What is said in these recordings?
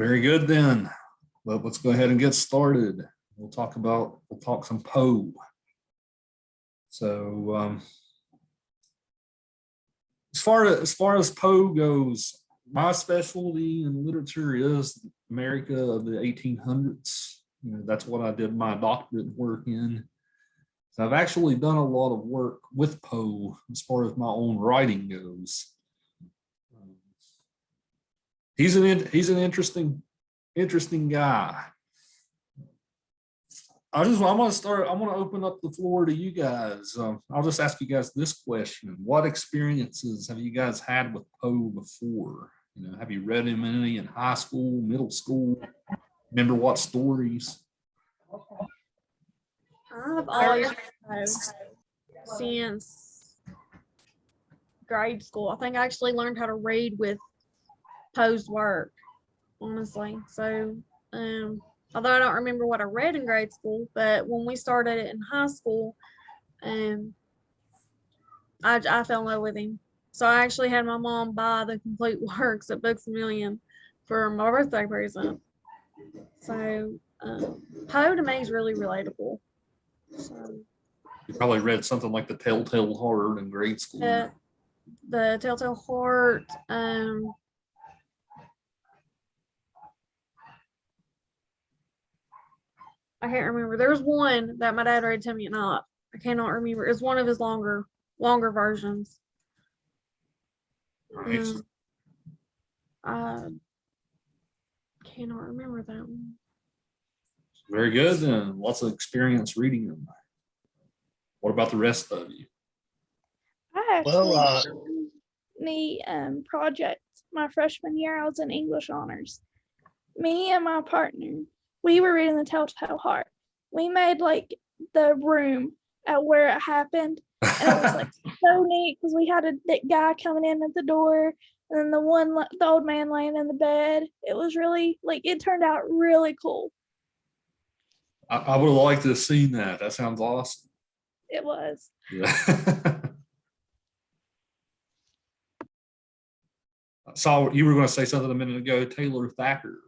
Very good then. Well, let's go ahead and get started. We'll talk some Poe. So as far as Poe goes, my specialty in literature is America of the 1800s. That's what I did my doctorate work in. So I've actually done a lot of work with Poe as far as my own writing goes. He's an interesting guy. I'm going to open up the floor to you guys. I'll just ask you guys this question. What experiences have you guys had with Poe before? Have you read him any in high school, middle school? Remember what stories? I've always read since grade school. I think I actually learned how to read with Poe's work, honestly. So, although I don't remember what I read in grade school, but when we started it in high school, I fell in love with him. So I actually had my mom buy the complete works at Books A Million for my birthday present. So Poe to me is really relatable. So, you probably read something like The Telltale Heart in grade school. The Telltale Heart. I can't remember. There was one that my dad read to me at night. I cannot remember. It's one of his longer versions. Nice. I cannot remember that one. Very good, and lots of experience reading them. What about the rest of you? I actually the project my freshman year. I was in English honors. Me and my partner, we were reading The Telltale Heart. We made like the room at where it happened, and it was like so neat because we had a guy coming in at the door, and then the old man laying in the bed. It was really it turned out really cool. I would have liked to have seen that. That sounds awesome. It was. Yeah. I saw you were going to say something a minute ago, Taylor Thacker.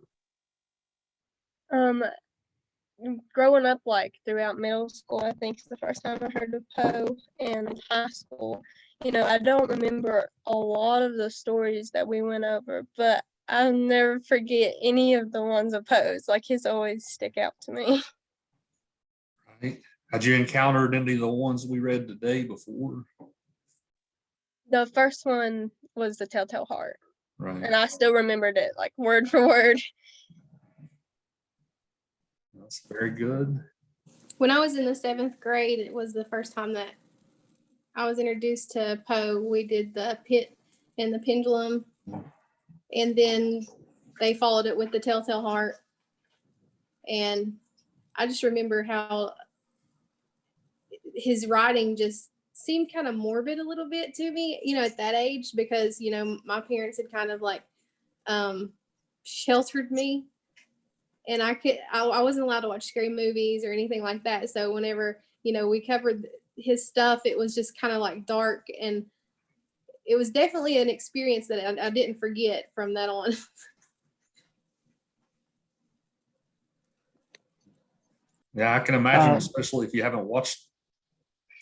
Growing up throughout middle school, I think is the first time I heard of Poe, and high school. I don't remember a lot of the stories that we went over, but I'll never forget any of the ones of Poe's. His always stick out to me. Right. Had you encountered any of the ones we read today before? The first one was The Telltale Heart. Right. And I still remembered it word for word. That's very good. When I was in the 7th grade, it was the first time that I was introduced to Poe. We did The Pit and the Pendulum, and then they followed it with The Telltale Heart. And I just remember how his writing just seemed kind of morbid a little bit to me, at that age, because, my parents had kind of sheltered me, and I wasn't allowed to watch scary movies or anything like that. So whenever, we covered his stuff, it was just kind of dark, and it was definitely an experience that I didn't forget from that on. Yeah, I can imagine, especially if you haven't watched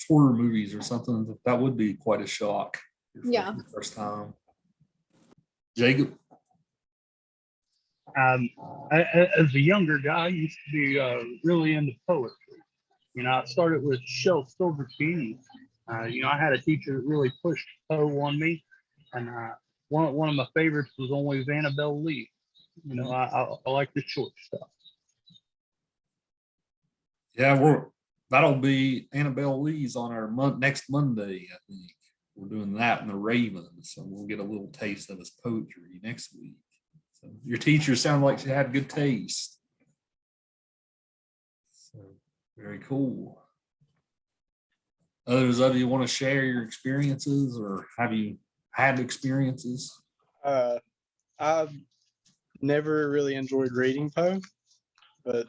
horror movies or something, that would be quite a shock. Yeah. Your first time. Jacob? As a younger guy, I used to be really into poetry. I started with Shel Silverstein. I had a teacher that really pushed Poe on me, and one of my favorites was always Annabelle Lee. I like the short stuff. Yeah, that'll be Annabelle Lee's on our next Monday, I think. We're doing that in the Ravens, so we'll get a little taste of his poetry next week. So your teacher sounded like she had good taste. So very cool. Others of you want to share your experiences, or have you had experiences? I've never really enjoyed reading Poe, but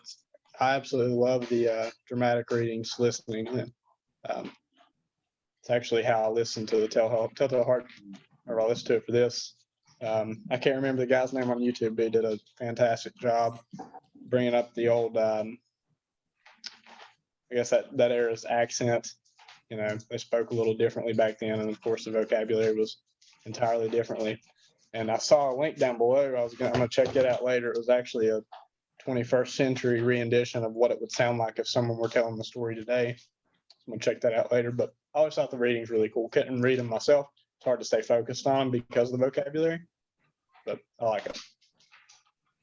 I absolutely love the dramatic readings, listening. It's actually how I listen to the Telltale Heart, or I listen to it for this. I can't remember the guy's name on YouTube, but he did a fantastic job bringing up the old, I guess that era's accent. You know, they spoke a little differently back then, and of course the vocabulary was entirely differently. And I saw a link down below. I'm gonna check it out later. It was actually a 21st century rendition of what it would sound like if someone were telling the story today. I'm gonna check that out later. But I always thought the readings really cool. Couldn't read them myself. It's hard to stay focused on them because of the vocabulary, but I like it.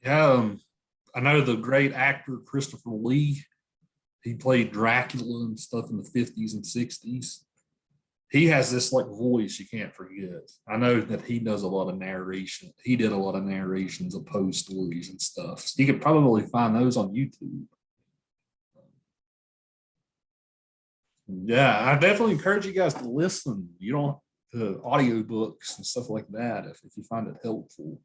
Yeah, I know the great actor Christopher Lee. He played Dracula and stuff in the 50s and 60s. He has this like voice you can't forget. I know that he does a lot of narration. He did a lot of narrations of Poe stories and stuff. So you could probably find those on YouTube. Yeah, I definitely encourage you guys to listen. You don't to audiobooks and stuff like that if you find it helpful.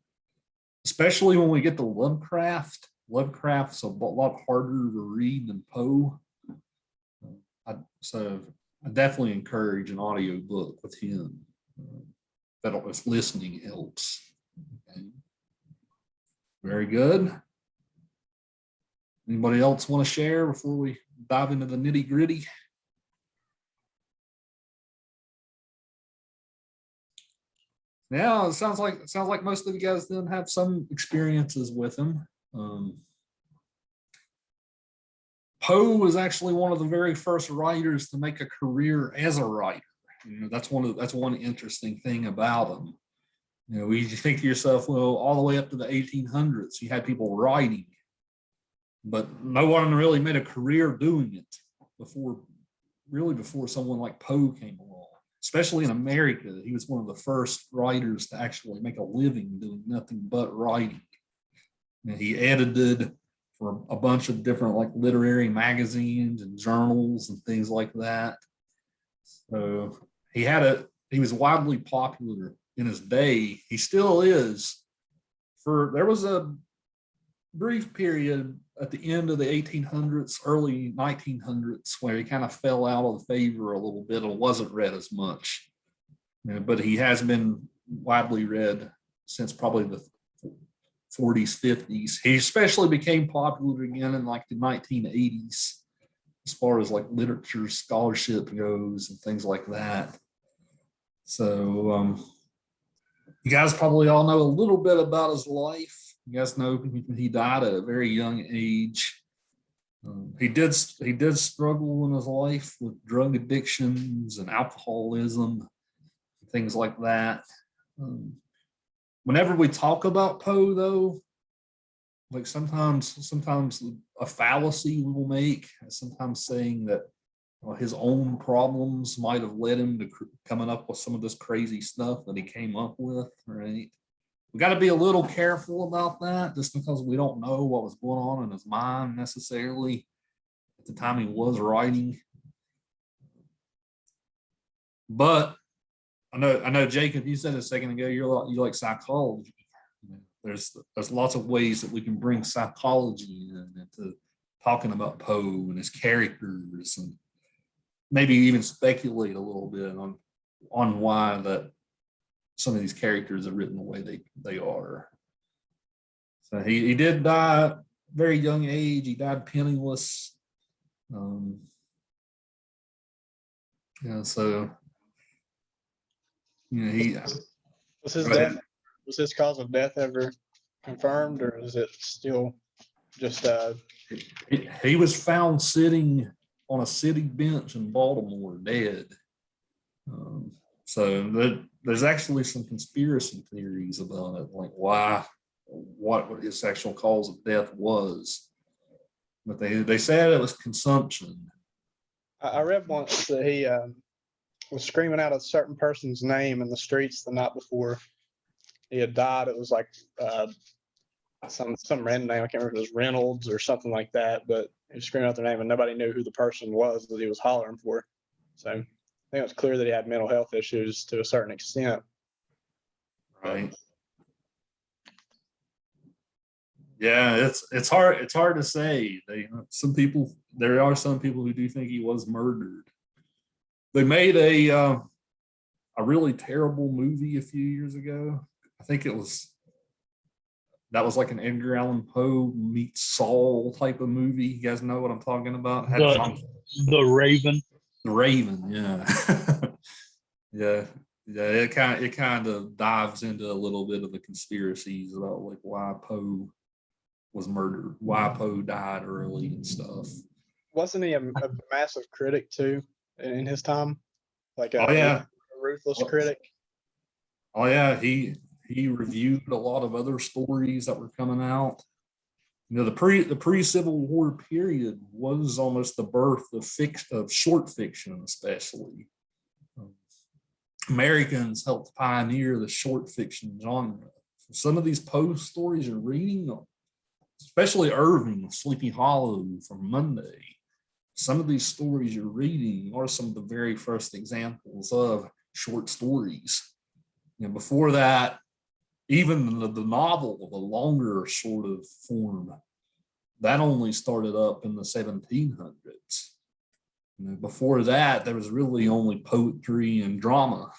Especially when we get to Lovecraft. Lovecraft's a lot harder to read than Poe. So I definitely encourage an audiobook with him. If listening helps. Okay. Very good. Anybody else want to share before we dive into the nitty gritty? Yeah, it sounds like most of you guys then have some experiences with him. Poe was actually one of the very first writers to make a career as a writer. You know, that's one interesting thing about him. You know, you think to yourself, well, all the way up to the 1800s, you had people writing, but no one really made a career doing it before someone like Poe came along. Especially in America, he was one of the first writers to actually make a living doing nothing but writing. And he edited for a bunch of different like literary magazines and journals and things like that. So he was widely popular in his day. He still is. There was a brief period at the end of the 1800s, early 1900s, where he kind of fell out of favor a little bit and wasn't read as much. You know, but he has been widely read since probably the 40s, 50s. He especially became popular again in like the 1980s, as far as like literature scholarship goes and things like that. So you guys probably all know a little bit about his life. You guys know he died at a very young age. He did struggle in his life with drug addictions and alcoholism, things like that. Whenever we talk about Poe, though, like sometimes a fallacy we will make, sometimes saying that his own problems might have led him to coming up with some of this crazy stuff that he came up with, right? We got to be a little careful about that just because we don't know what was going on in his mind necessarily at the time he was writing. But I know, Jacob, you said a second ago you like psychology. There's lots of ways that we can bring psychology into talking about Poe and his characters, and maybe even speculate a little bit on why that some of these characters are written the way they are. So he did die at a very young age. He died penniless. So he was his cause of death ever confirmed, or is it still just he was found sitting on a city bench in Baltimore dead. So there's actually some conspiracy theories about it, like what his actual cause of death was. But they said it was consumption. I read once that he was screaming out a certain person's name in the streets the night before he had died. It was like some random name. I can't remember if it was Reynolds or something like that, but he was screaming out their name and nobody knew who the person was that he was hollering for. So I think it was clear that he had mental health issues to a certain extent. Right. Yeah, it's hard to say. There are some people who do think he was murdered. They made a really terrible movie a few years ago. I I think that was like an Edgar Allan Poe meets Saul type of movie. You guys know what I'm talking about? The Raven. The Raven, yeah. Yeah. Yeah, it kind of dives into a little bit of the conspiracies about like why Poe was murdered, why Poe died early and stuff. Wasn't he a massive critic too in his time? Like Oh yeah, a ruthless critic. Oh yeah, he reviewed a lot of other stories that were coming out. You know, the pre-Civil War period was almost the birth of short fiction, especially. Americans helped pioneer the short fiction genre. Some of these Poe stories you're reading, especially Irving, Sleepy Hollow from Monday, some of these stories you're reading are some of the very first examples of short stories. You know, before that, even the novel, the longer sort of form, that only started up in the 1700s. You know, before that, there was really only poetry and drama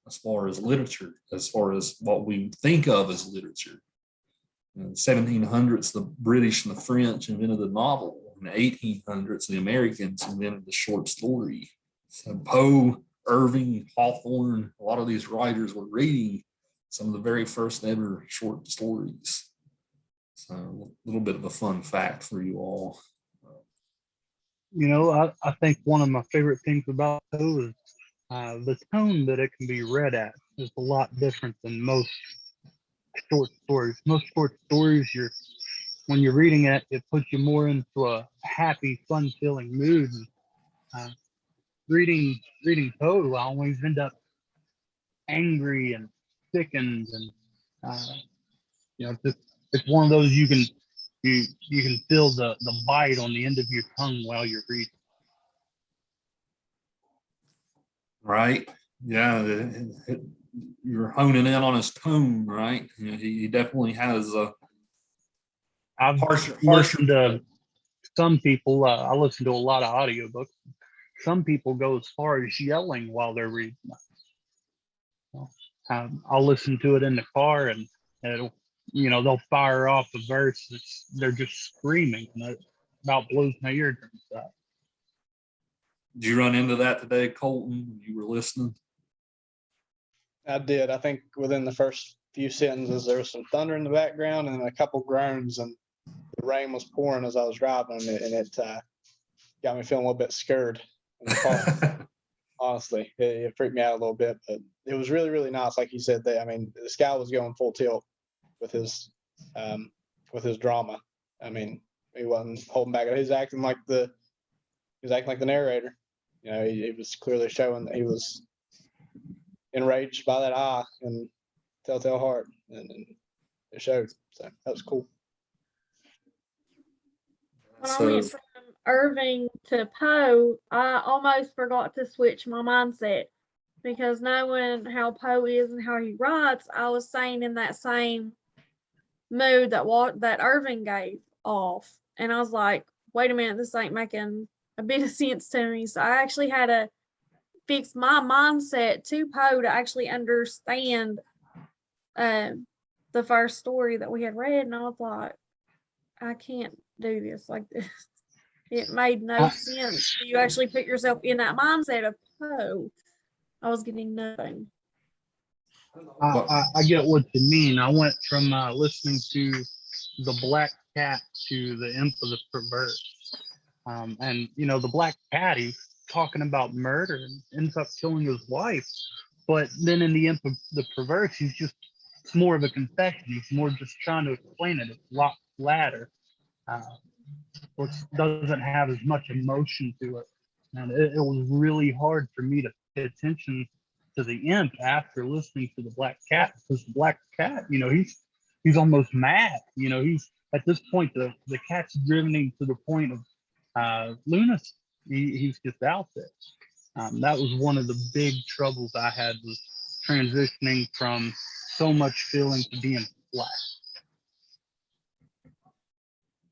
as far as literature, as far as what we think of as literature. In the 1700s, the British and the French invented the novel. In the 1800s, the Americans invented the short story. So Poe, Irving, Hawthorne, a lot of these writers were reading some of the very first ever short stories. So a little bit of a fun fact for you all. You know, I think one of my favorite things about Poe is the tone that it can be read at is a lot different than most short stories. Most short stories, when you're reading it, it puts you more into a happy, fun-feeling mood. Reading Poe, I always end up angry and sickened, and you know, it's one of those you can feel the bite on the end of your tongue while you're reading. Right? Yeah, you're honing in on his tone, right? You know, he definitely has a I've listened to some people. I listen to a lot of audiobooks. Some people go as far as yelling while they're reading. I'll listen to it in the car, and it'll, you know, they'll fire off a verse. They're just screaming, and it about blows my eardrums out. Did you run into that today, Colton, when you were listening? I did. I think within the first few sentences, there was some thunder in the background and a couple groans, and the rain was pouring as I was driving, and it got me feeling a little bit scared in the car. Honestly, it freaked me out a little bit, but it was really, really nice. Like you said, I mean, this guy was going full tilt with his drama. I mean, he wasn't holding back. He was acting like the narrator. You know, he was clearly showing that he was enraged by that eye and telltale heart, and it showed. So that was cool. When I went from Irving to Poe, I almost forgot to switch my mindset, because knowing how Poe is and how he writes, I was saying in that same mood that Irving gave off, and I was like, wait a minute, this ain't making a bit of sense to me. So I actually had to fix my mindset to Poe to actually understand the first story that we had read, and I was like, I can't do this like this. It made no sense. You actually put yourself in that mindset of Poe. I was getting nothing. I get what you mean. I went from listening to The Black Cat to The Imp of the Perverse. And, you know, The Black Cat, he's talking about murder and ends up killing his wife. But then in The Imp of the Perverse, it's more of a confession. He's more just trying to explain it. It's a lot flatter, which doesn't have as much emotion to it. And it was really hard for me to pay attention to the Imp after listening to The Black Cat, because The Black Cat, you know, he's almost mad. You know, he's at this point, the cat's driven him to the point of lunacy. He's just out there. That was one of the big troubles I had, was transitioning from so much feeling to being flat.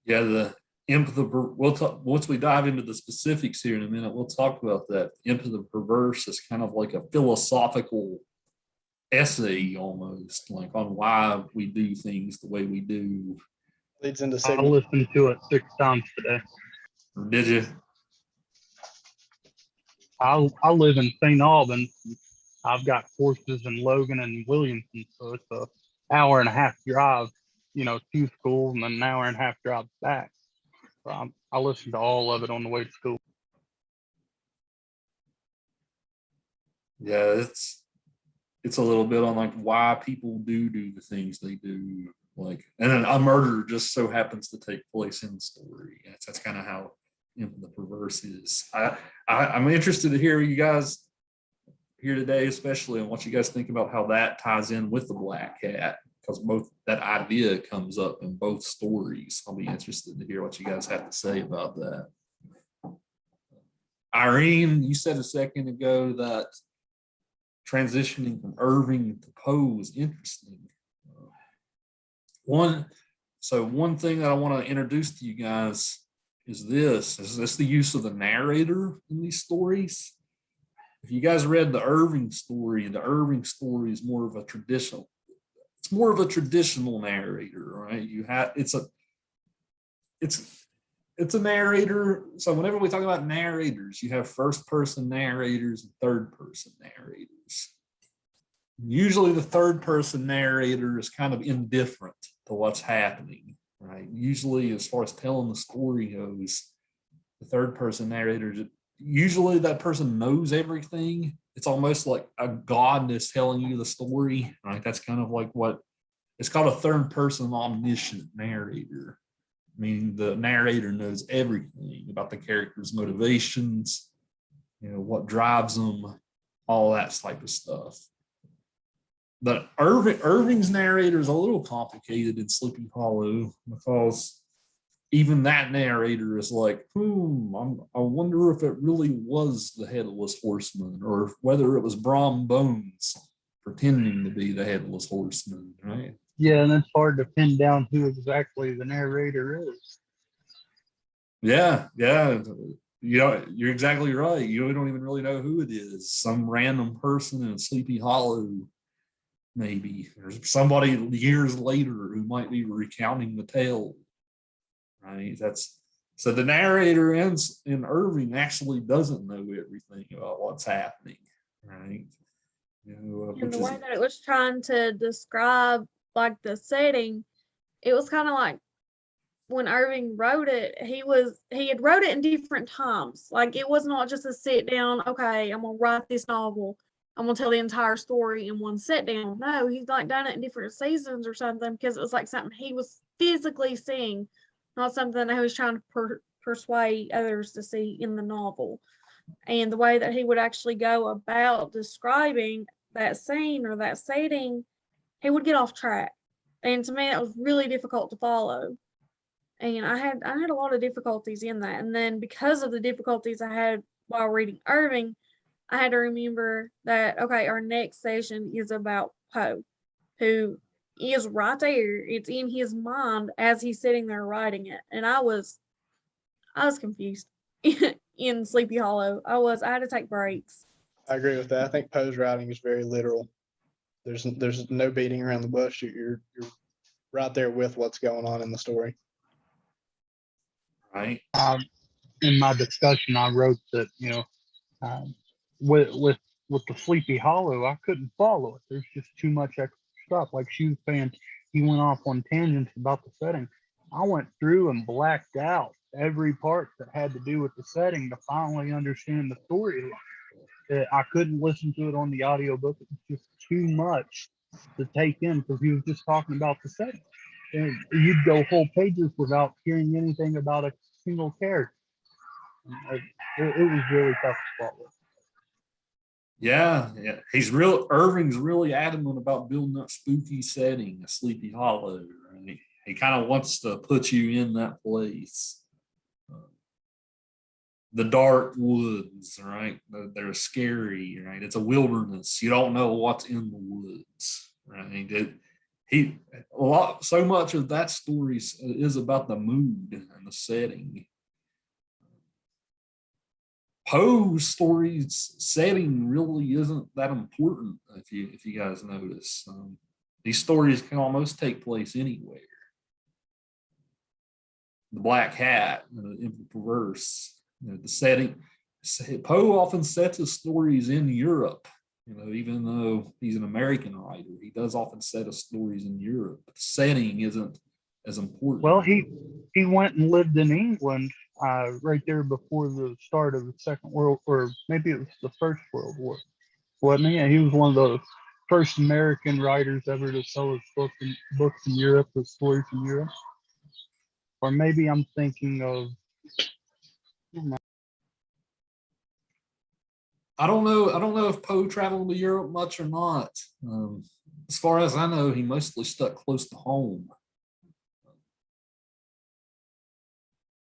Yeah, the Imp of the we'll talk once we dive into the specifics here in a minute. We'll talk about that. Imp of the Perverse is kind of like a philosophical essay almost, like on why we do things the way we do. Leads into I signal. listened to it 6 times today. Did you? I live in St. Albans. I've got courses in Logan and Williamson, so it's a hour and a half drive, to school, and then an hour and a half drive back. So I listen to all of it on the way to school. Yeah, it's a little bit on like why people do the things they do. Like, and then a murder just so happens to take place in the story. That's kind of how the Perverse is. I'm interested to hear you guys here today, especially on what you guys think about how that ties in with the Black Cat, because both that idea comes up in both stories. I'll be interested to hear what you guys have to say about that. Irene, you said a second ago that transitioning from Irving to Poe is interesting. One thing that I want to introduce to you guys is this the use of the narrator in these stories. If you guys read the Irving story is more of a traditional, it's more of a traditional narrator, right? It's a narrator. So whenever we talk about narrators, you have first person narrators and third person narrators. Usually the third person narrator is kind of indifferent to what's happening, right? Usually, as far as telling the story goes, the third person narrator, usually that person knows everything. It's almost like a god is telling you the story, right? That's kind of like what it's called, a third person omniscient narrator, meaning the narrator knows everything about the character's motivations, what drives them, all that type of stuff. But Irving's narrator is a little complicated in Sleepy Hollow, because even that narrator is like, I wonder if it really was the Headless Horseman, or whether it was Brom Bones pretending to be the Headless Horseman, right? Yeah, and it's hard to pin down who exactly the narrator is. Yeah. You're exactly right. You don't even really know who it is. Some random person in Sleepy Hollow, maybe. There's somebody years later who might be recounting the tale, right? So the narrator in Irving actually doesn't know everything about what's happening, right? And the way that it was trying to describe like the setting, it was kind of like when Irving wrote it, he had wrote it in different times. Like, it was not just a sit down, okay, I'm gonna write this novel, I'm gonna tell the entire story in one sit down. No, he's like done it in different seasons or something, because it was like something he was physically seeing, not something that he was trying to persuade others to see in the novel. And the way that he would actually go about describing that scene or that setting, he would get off track. And to me, that was really difficult to follow. And I had a lot of difficulties in that. And then because of the difficulties I had while reading Irving, I had to remember that, okay, our next session is about Poe, who is right there. It's in his mind as he's sitting there writing it. And I was confused in Sleepy Hollow. I had to take breaks. I agree with that. I think Poe's writing is very literal. There's no beating around the bush. You're right there with what's going on in the story. Right. In my discussion, I wrote that with the Sleepy Hollow, I couldn't follow it. There's just too much extra stuff. Like she was saying, he went off on tangents about the setting. I went through and blacked out every part that had to do with the setting to finally understand the story. I couldn't listen to it on the audiobook. It was just too much to take in, because he was just talking about the setting. And you'd go whole pages without hearing anything about a single character. It was really tough to follow. Yeah. Irving's really adamant about building that spooky setting, a Sleepy Hollow, right? He kind of wants to put you in that place. The dark woods, right? They're scary, right? It's a wilderness. You don't know what's in the woods, right? So much of that story is about the mood and the setting. Poe's story's setting really isn't that important if you guys notice. These stories can almost take place anywhere. The Black Hat, the Perverse, the setting. Poe often sets his stories in Europe. Even though he's an American writer, he does often set his stories in Europe. But the setting isn't as important. Well, he went and lived in England right there before the start of the Second World, or maybe it was the First World War, wasn't he? And he was one of the first American writers ever to sell his books in Europe, his stories in Europe. Or maybe I'm thinking of. I don't know if Poe traveled to Europe much or not. As far as I know, he mostly stuck close to home.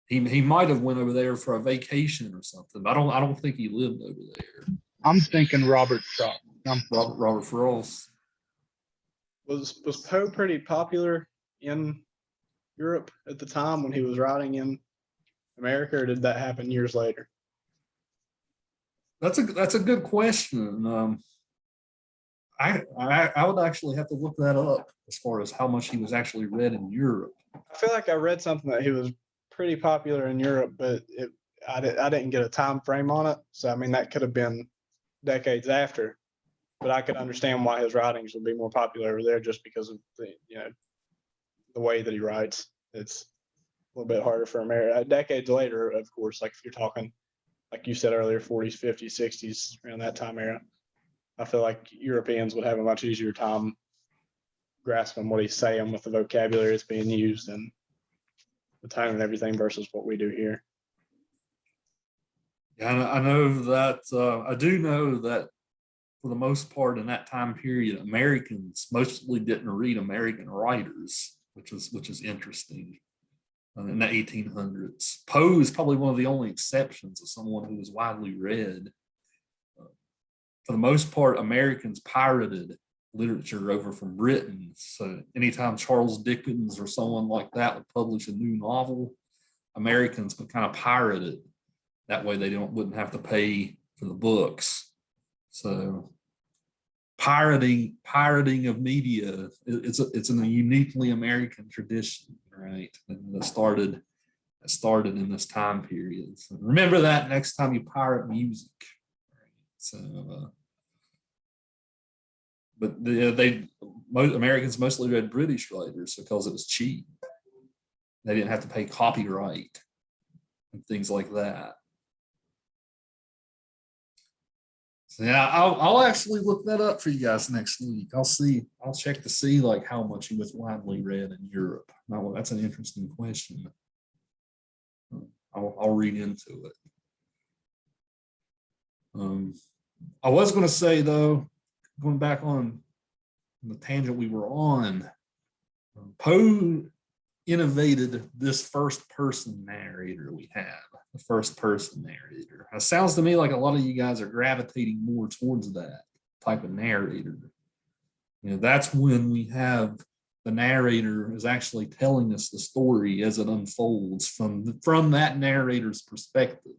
He might have went over there for a vacation or something. I don't think he lived over there. I'm thinking Robert Frost. Robert Frost. Was Poe pretty popular in Europe at the time when he was writing in America, or did that happen years later? That's a good question. I would actually have to look that up as far as how much he was actually read in Europe. I feel like I read something that he was pretty popular in Europe, but I didn't get a time frame on it. So I mean, that could have been decades after, but I could understand why his writings would be more popular over there just because of the way that he writes. It's a little bit harder for America. Decades later, of course, like if you're talking, like you said earlier, 40s, 50s, 60s, around that time era, I feel like Europeans would have a much easier time grasping what he's saying with the vocabulary that's being used and the time and everything versus what we do here. Yeah, I know that. I do know that for the most part in that time period, Americans mostly didn't read American writers, which is interesting. In the 1800s, Poe is probably one of the only exceptions of someone who was widely read. For the most part, Americans pirated literature over from Britain. So anytime Charles Dickens or someone like that would publish a new novel, Americans would kind of pirate it. That way they wouldn't have to pay for the books. So pirating of media, it's a uniquely American tradition, right? And it started in this time period. So remember that next time you pirate music. So, but most Americans mostly read British writers because it was cheap. They didn't have to pay copyright and things like that. So yeah, I'll actually look that up for you guys next week. I'll check to see like how much he was widely read in Europe. Now, that's an interesting question. I'll read into it. I was going to say though, going back on the tangent we were on, Poe innovated this first person narrator we have, the first person narrator. It sounds to me like a lot of you guys are gravitating more towards that type of narrator. That's when we have the narrator is actually telling us the story as it unfolds from that narrator's perspective.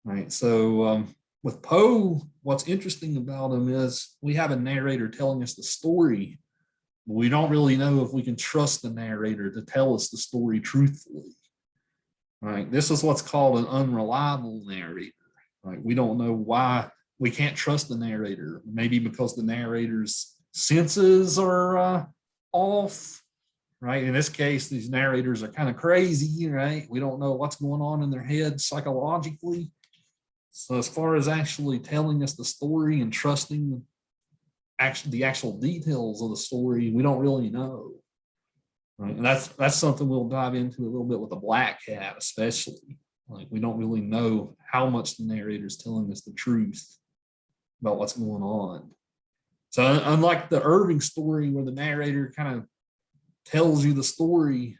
Right. So with Poe, what's interesting about him is we have a narrator telling us the story. But we don't really know if we can trust the narrator to tell us the story truthfully. Right. This is what's called an unreliable narrator. Right. We don't know why we can't trust the narrator. Maybe because the narrator's senses are off. Right. In this case, these narrators are kind of crazy. Right. We don't know what's going on in their head psychologically. So as far as actually telling us the story and trusting the actual details of the story, we don't really know. Right? And that's something we'll dive into a little bit with the Black Cat, especially. Like we don't really know how much the narrator is telling us the truth about what's going on. So unlike the Irving story where the narrator kind of tells you the story,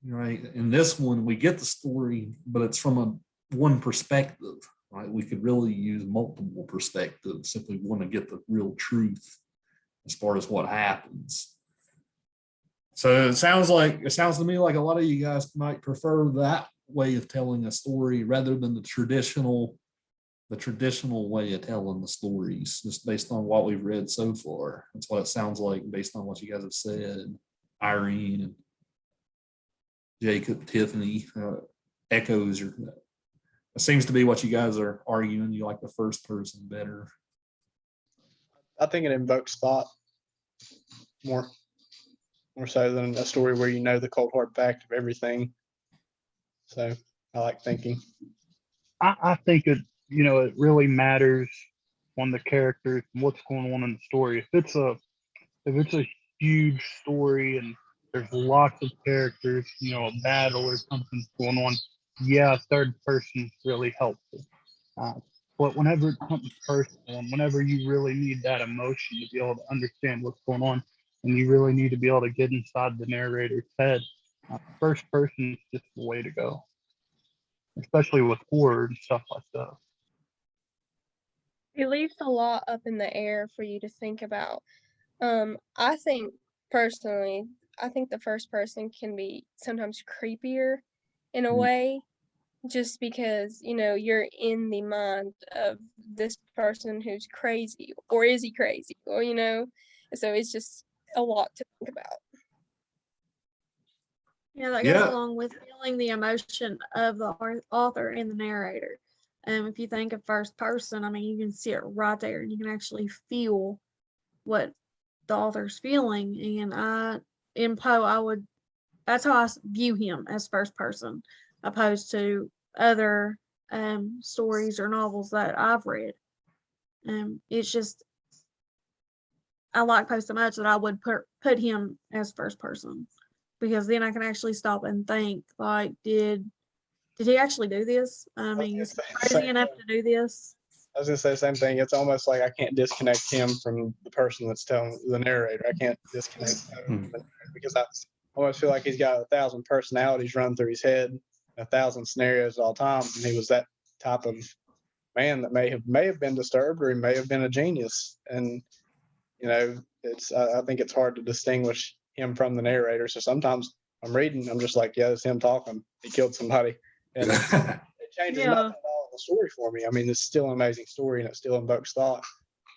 right? In this one, we get the story, but it's from one perspective. Right? We could really use multiple perspectives if we want to get the real truth as far as what happens. So it sounds to me like a lot of you guys might prefer that way of telling a story rather than the traditional way of telling the stories, just based on what we've read so far. That's what it sounds like based on what you guys have said. Irene and Jacob, Tiffany, echoes, or it seems to be what you guys are arguing. You like the first person better. I think it invokes thought more so than a story where you know the cold hard fact of everything. So I like thinking. I think it, it really matters on the characters and what's going on in the story. If it's a huge story and there's lots of characters, a battle or something's going on, yeah, third person is really helpful. But whenever it's something personal and whenever you really need that emotion to be able to understand what's going on, and you really need to be able to get inside the narrator's head, first person is just the way to go, especially with horror and stuff like that. It leaves a lot up in the air for you to think about. I think personally, the first person can be sometimes creepier in a way, just because, you're in the mind of this person who's crazy, or is he crazy, or, so it's just a lot to think about. Yeah, that goes along with feeling the emotion of the author and the narrator. If you think of first person, I mean, you can see it right there, and you can actually feel what the author's feeling. And in Poe, that's how I view him, as first person, opposed to other stories or novels that I've read. It's just, I like Poe so much that I would put him as first person, because then I can actually stop and think, like, did he actually do this? I mean, is he crazy enough to do this? I was gonna say the same thing. It's almost like I can't disconnect him from the person that's telling the narrator. I can't disconnect him because I almost feel like he's got 1,000 personalities run through his head, 1,000 scenarios at all times, and he was that type of man that may have been disturbed, or he may have been a genius. And it's I think it's hard to distinguish him from the narrator. So sometimes I'm reading, I'm just like, yeah, it's him talking. He killed somebody, and it changes nothing at all in the story for me. I mean, it's still an amazing story, and it still invokes thought.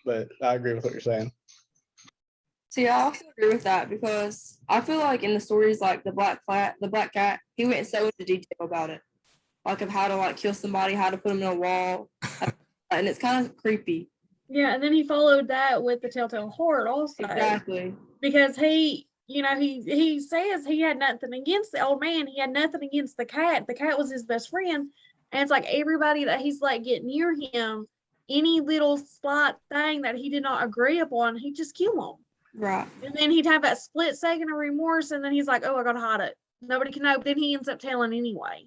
But I agree with what you're saying. See, I also agree with that, because I feel like in the stories like the Black Cat, he went so into detail about it, like of how to like kill somebody, how to put them in a wall, and it's kind of creepy. Yeah, and then he followed that with the Telltale Heart also. Exactly. Because he says he had nothing against the old man. He had nothing against the cat. The cat was his best friend. And it's like everybody that he's like get near him, any little slight thing that he did not agree upon, he'd just kill him. Right. And then he'd have that split second of remorse, and then he's like, oh, I gotta hide it. Nobody can know. But then he ends up telling anyway.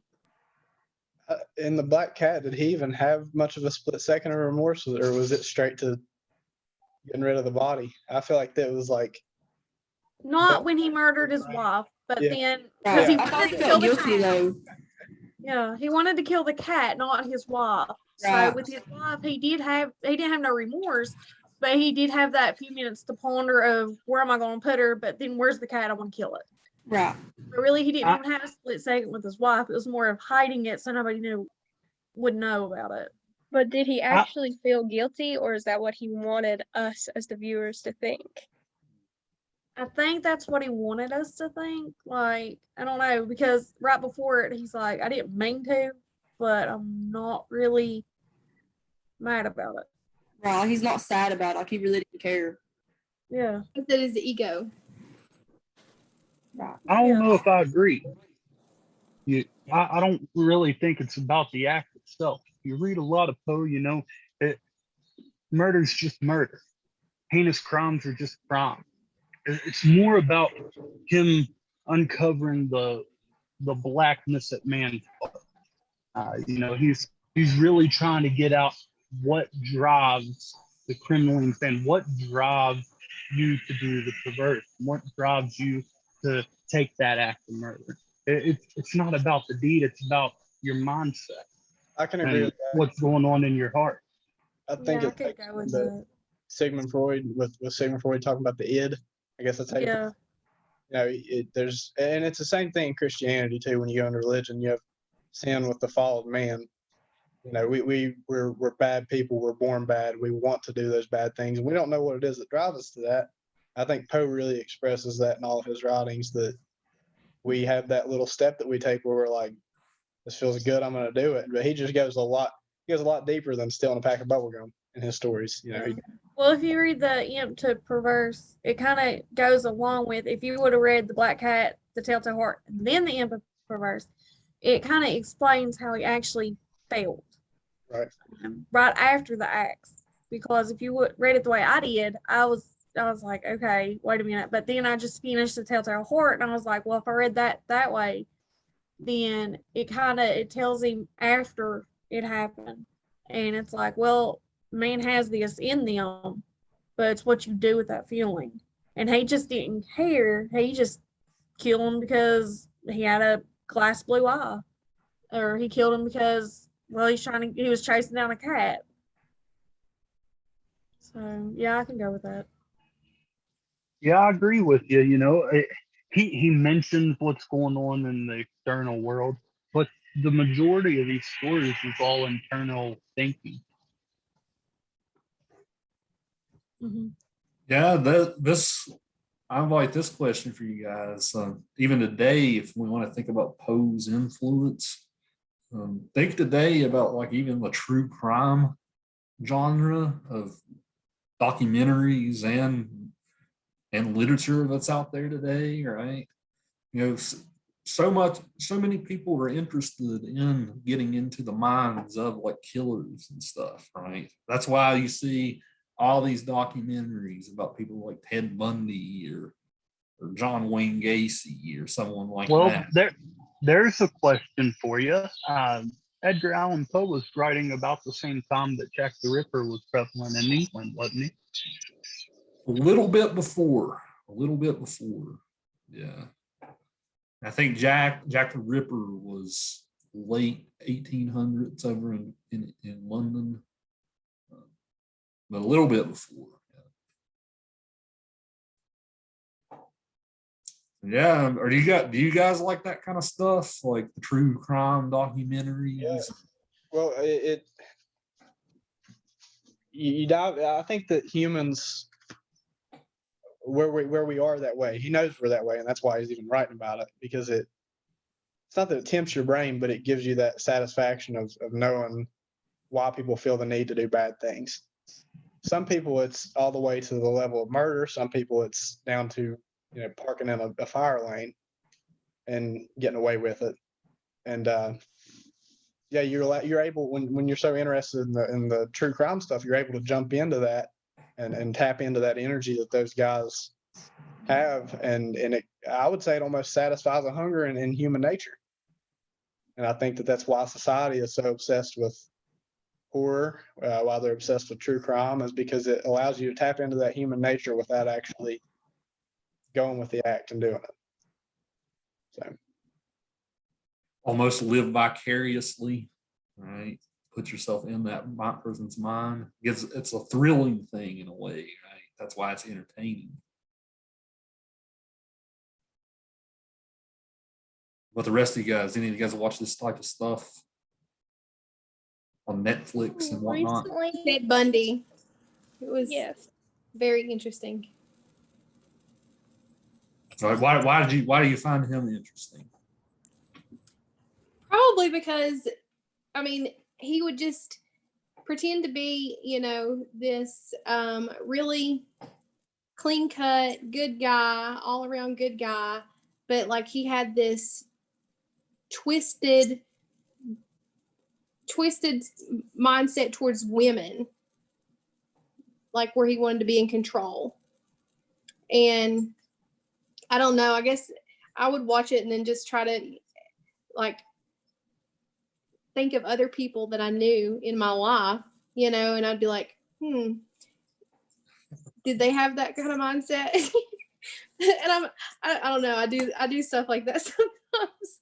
In the Black Cat, did he even have much of a split second of remorse, or was it straight to getting rid of the body? I feel like that was like, not when he murdered his wife, but then because he wanted to kill the cat. Though. Yeah, he wanted to kill the cat, not his wife. Right. So with his wife, he didn't have no remorse, but he did have that few minutes to ponder of where am I going to put her, but then where's the cat? I want to kill it. Right. But really, he didn't even have a split second with his wife. It was more of hiding it so nobody would know about it. But did he actually feel guilty, or is that what he wanted us as the viewers to think? I think that's what he wanted us to think. Like, I don't know, because right before it, he's like, I didn't mean to, but I'm not really mad about it. Right. He's not sad about it. Like, he really didn't care. Yeah. That is the ego. Right. I don't know if I agree. I don't really think it's about the act itself. You read a lot of Poe, murder's just murder. Heinous crimes are just crime. It's more about him uncovering the blackness that man taught. He's really trying to get out what drives the criminal and what drives you to do the perverse, what drives you to take that act of murder. It's not about the deed, it's about your mindset. I can agree with that. What's going on in your heart. I think it takes the Sigmund Freud with Sigmund Freud talking about the id. I guess that's how it's the same thing in Christianity too. When you go into religion, you have sin with the fall of man. You know, we're bad people. We're born bad. We want to do those bad things, and we don't know what it is that drives us to that. I think Poe really expresses that in all of his writings, that we have that little step that we take where we're like, this feels good, I'm going to do it. But he just goes a lot deeper than stealing a pack of bubble gum in his stories. You know, Well, if you read the Imp to Perverse, it kind of goes along with, if you would have read The Black Cat, The Telltale Heart, and then the Imp of Perverse, it kind of explains how he actually felt. Right. Right after the acts. Because if you would read it the way I did, I was like, okay, wait a minute. But then I just finished The Telltale Heart, and I was like, well, if I read that way, then it tells him after it happened. And it's like, well, man has this in them, but it's what you do with that feeling. And he just didn't care. He just killed him because he had a glass blue eye. Or he killed him because, well, he was chasing down a cat. So yeah, I can go with that. Yeah, I agree with you. You know, he mentions what's going on in the external world, but the majority of these stories is all internal thinking. Mm-hmm. Yeah, I invite this question for you guys. Even today, if we want to think about Poe's influence, think today about like even the true crime genre of documentaries and literature that's out there today, right? You know, so many people are interested in getting into the minds of like killers and stuff, right? That's why you see all these documentaries about people like Ted Bundy or John Wayne Gacy or someone like that. There's a question for you. Edgar Allan Poe was writing about the same time that Jack the Ripper was prevalent in England, wasn't he? A little bit before. Yeah. I think Jack the Ripper was late 1800s over in London, but a little bit before. Yeah. Or do you guys like that kind of stuff, like the true crime documentaries? Yeah. Well, you dive. I think that humans, where we are that way, he knows we're that way, and that's why he's even writing about it, because it's not that it tempts your brain, but it gives you that satisfaction of knowing why people feel the need to do bad things. Some people it's all the way to the level of murder. Some people it's down to, you know, parking in a fire lane and getting away with it. And yeah, you're able, when you're so interested in the true crime stuff, you're able to jump into that and tap into that energy that those guys have, and I would say it almost satisfies a hunger in human nature. And I think that that's why society is so obsessed with horror, why they're obsessed with true crime, is because it allows you to tap into that human nature without actually going with the act and doing it. So Almost live vicariously, right? Put yourself in that person's mind. It's a thrilling thing in a way, right? That's why it's entertaining. But the rest of you guys, any of you guys watch this type of stuff on Netflix and whatnot? Recently, Ted Bundy. It was yes. very interesting. So why do you find him interesting? Probably because, I mean, he would just pretend to be, this really clean cut, good guy, all around good guy. But like he had this twisted mindset towards women, like where he wanted to be in control. And I don't know, I guess I would watch it and then just try to like think of other people that I knew in my life, and I'd be like, did they have that kind of mindset? And I don't know, I do stuff like that sometimes.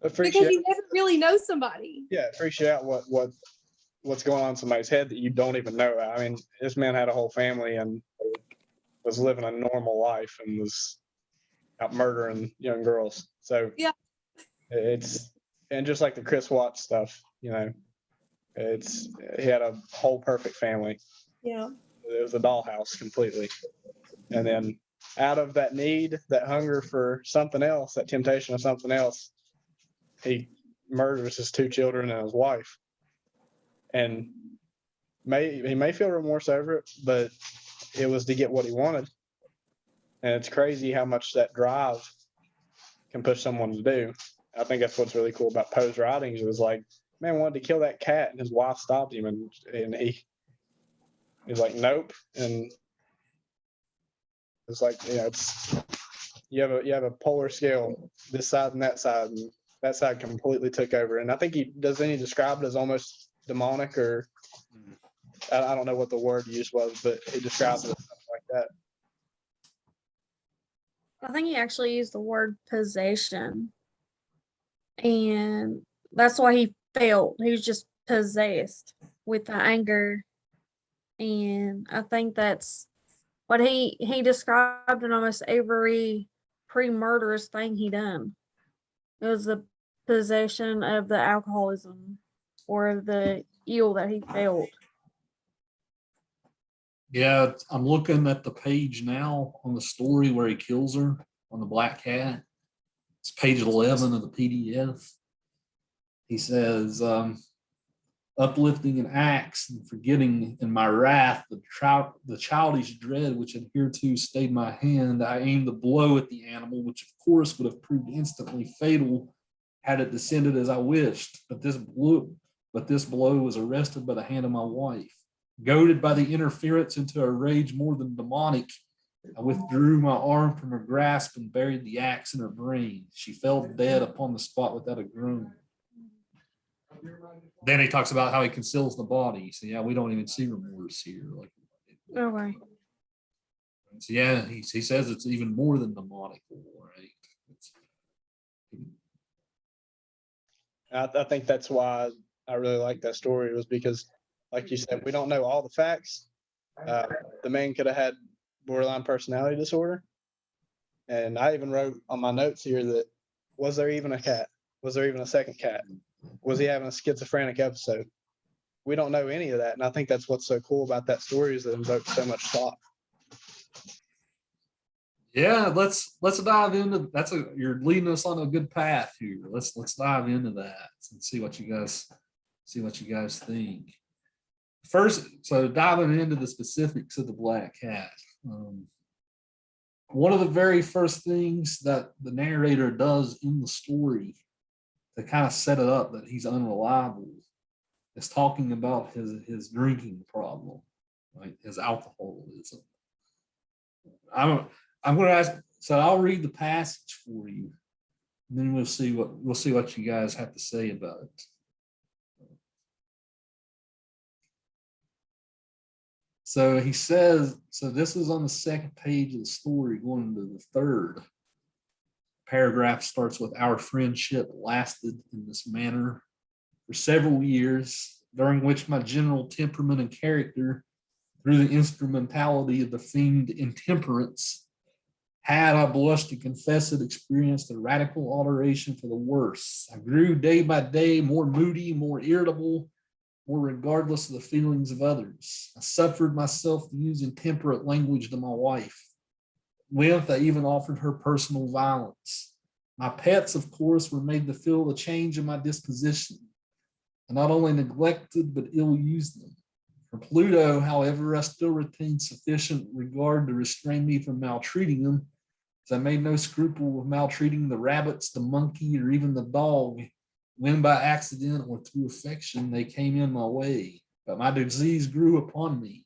Because you never really know somebody. Yeah, appreciate what's going on in somebody's head that you don't even know. I mean, this man had a whole family and was living a normal life and was out murdering young girls. So yeah, It's and just like the Chris Watts stuff, you know, he had a whole perfect family. Yeah. It was a dollhouse completely. And then out of that need, that hunger for something else, that temptation of something else, he murders his 2 children and his wife. And he may feel remorse over it, but it was to get what he wanted. And it's crazy how much that drive can push someone to do. I think that's what's really cool about Poe's writings. It was like, man wanted to kill that cat, and his wife stopped him, and he's like, nope. And it's like, you know, you have a polar scale, this side and that side completely took over. And I think he describe it as almost demonic, or I don't know what the word used was, but he described it as something like that. I think he actually used the word possession. And that's why he felt he was just possessed with the anger. And I think that's what he described in almost every pre-murderous thing he done. It was the possession of the alcoholism or the ill that he felt. Yeah, I'm looking at the page now on the story where he kills her on the black cat. It's page 11 of the PDF. He says, uplifting an axe and forgetting in my wrath the childish dread which had hereto stayed my hand, I aimed the blow at the animal, which of course would have proved instantly fatal had it descended as I wished. But this blow was arrested by the hand of my wife. Goaded by the interference into a rage more than demonic, I withdrew my arm from her grasp and buried the axe in her brain. She fell dead upon the spot without a groan. Then he talks about how he conceals the body. So yeah, we don't even see remorse here. Like, Okay. so yeah, he says it's even more than demonic, right? I think that's why I really like that story, was because, like you said, we don't know all the facts. The man could have had borderline personality disorder. And I even wrote on my notes here that, was there even a cat? Was there even a second cat? Was he having a schizophrenic episode? We don't know any of that. And I think that's what's so cool about that story, is that it invokes so much thought. Yeah, let's dive into you're leading us on a good path here. Let's dive into that and see what you guys think. First, so diving into the specifics of the black cat. One of the very first things that the narrator does in the story to kind of set it up that he's unreliable is talking about his drinking problem, right? His alcoholism. I'm going to ask, so I'll read the passage for you, and then we'll see what you guys have to say about it. So he says, so this is on the second page of the story, going to the third. Paragraph starts with, our friendship lasted in this manner for several years, during which my general temperament and character, through the instrumentality of the fiend intemperance, had, I blush to confess it, experienced a radical alteration for the worse. I grew day by day more moody, more irritable, more regardless of the feelings of others. I suffered myself to use intemperate language to my wife. With, I even offered her personal violence. My pets, of course, were made to feel the change in my disposition. I not only neglected, but ill-used them. For Pluto, however, I still retained sufficient regard to restrain me from maltreating them, as I made no scruple of maltreating the rabbits, the monkey, or even the dog, when by accident or through affection they came in my way. But my disease grew upon me.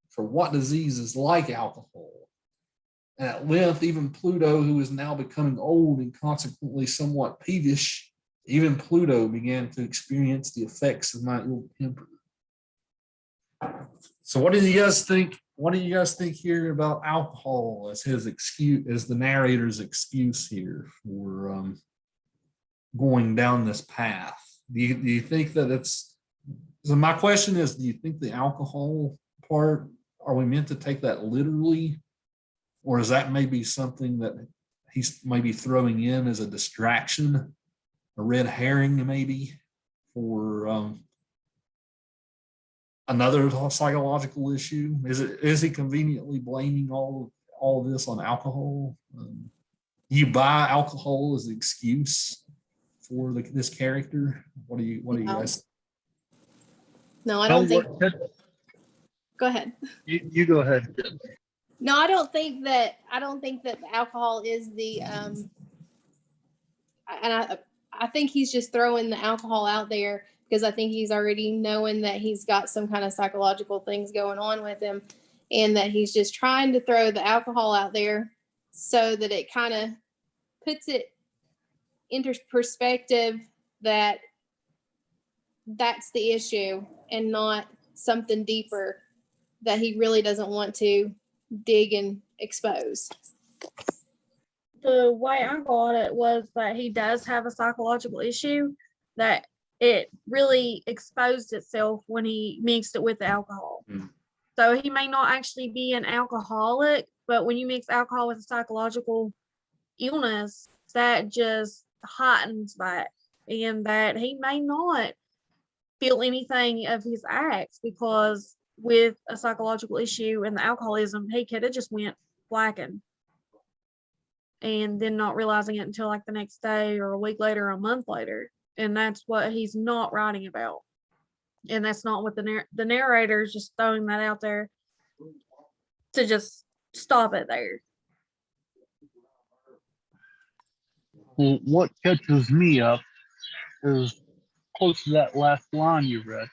For what disease is like alcohol? And at length, even Pluto, who is now becoming old and consequently somewhat peevish, even Pluto began to experience the effects of my ill temper. So what do you guys think? What do you guys think here about alcohol as his excuse, as the narrator's excuse here for going down this path? Do you think that it's, so my question is, do you think the alcohol part, are we meant to take that literally? Or is that maybe something that he's maybe throwing in as a distraction red herring maybe for another psychological issue? Is he conveniently blaming all of this on alcohol? You buy alcohol as an excuse for this character? What do you No. guys? No, I don't think. Ted, Go ahead. you go ahead. No, I don't think that the alcohol is the and I think he's just throwing the alcohol out there because I think he's already knowing that he's got some kind of psychological things going on with him, and that he's just trying to throw the alcohol out there so that it kind of puts it into perspective that that's the issue and not something deeper that he really doesn't want to dig and expose. The way I got it was that he does have a psychological issue, that it really exposed itself when he mixed it with the alcohol. So he may not actually be an alcoholic, but when you mix alcohol with a psychological illness, that just heightens that, and that he may not feel anything of his acts, because with a psychological issue and the alcoholism, he could have just went blacking and then not realizing it until like the next day or a week later or a month later. And that's what he's not writing about. And that's not what the narrator is just throwing that out there to just stop it there. Well, what catches me up is close to that last line you read.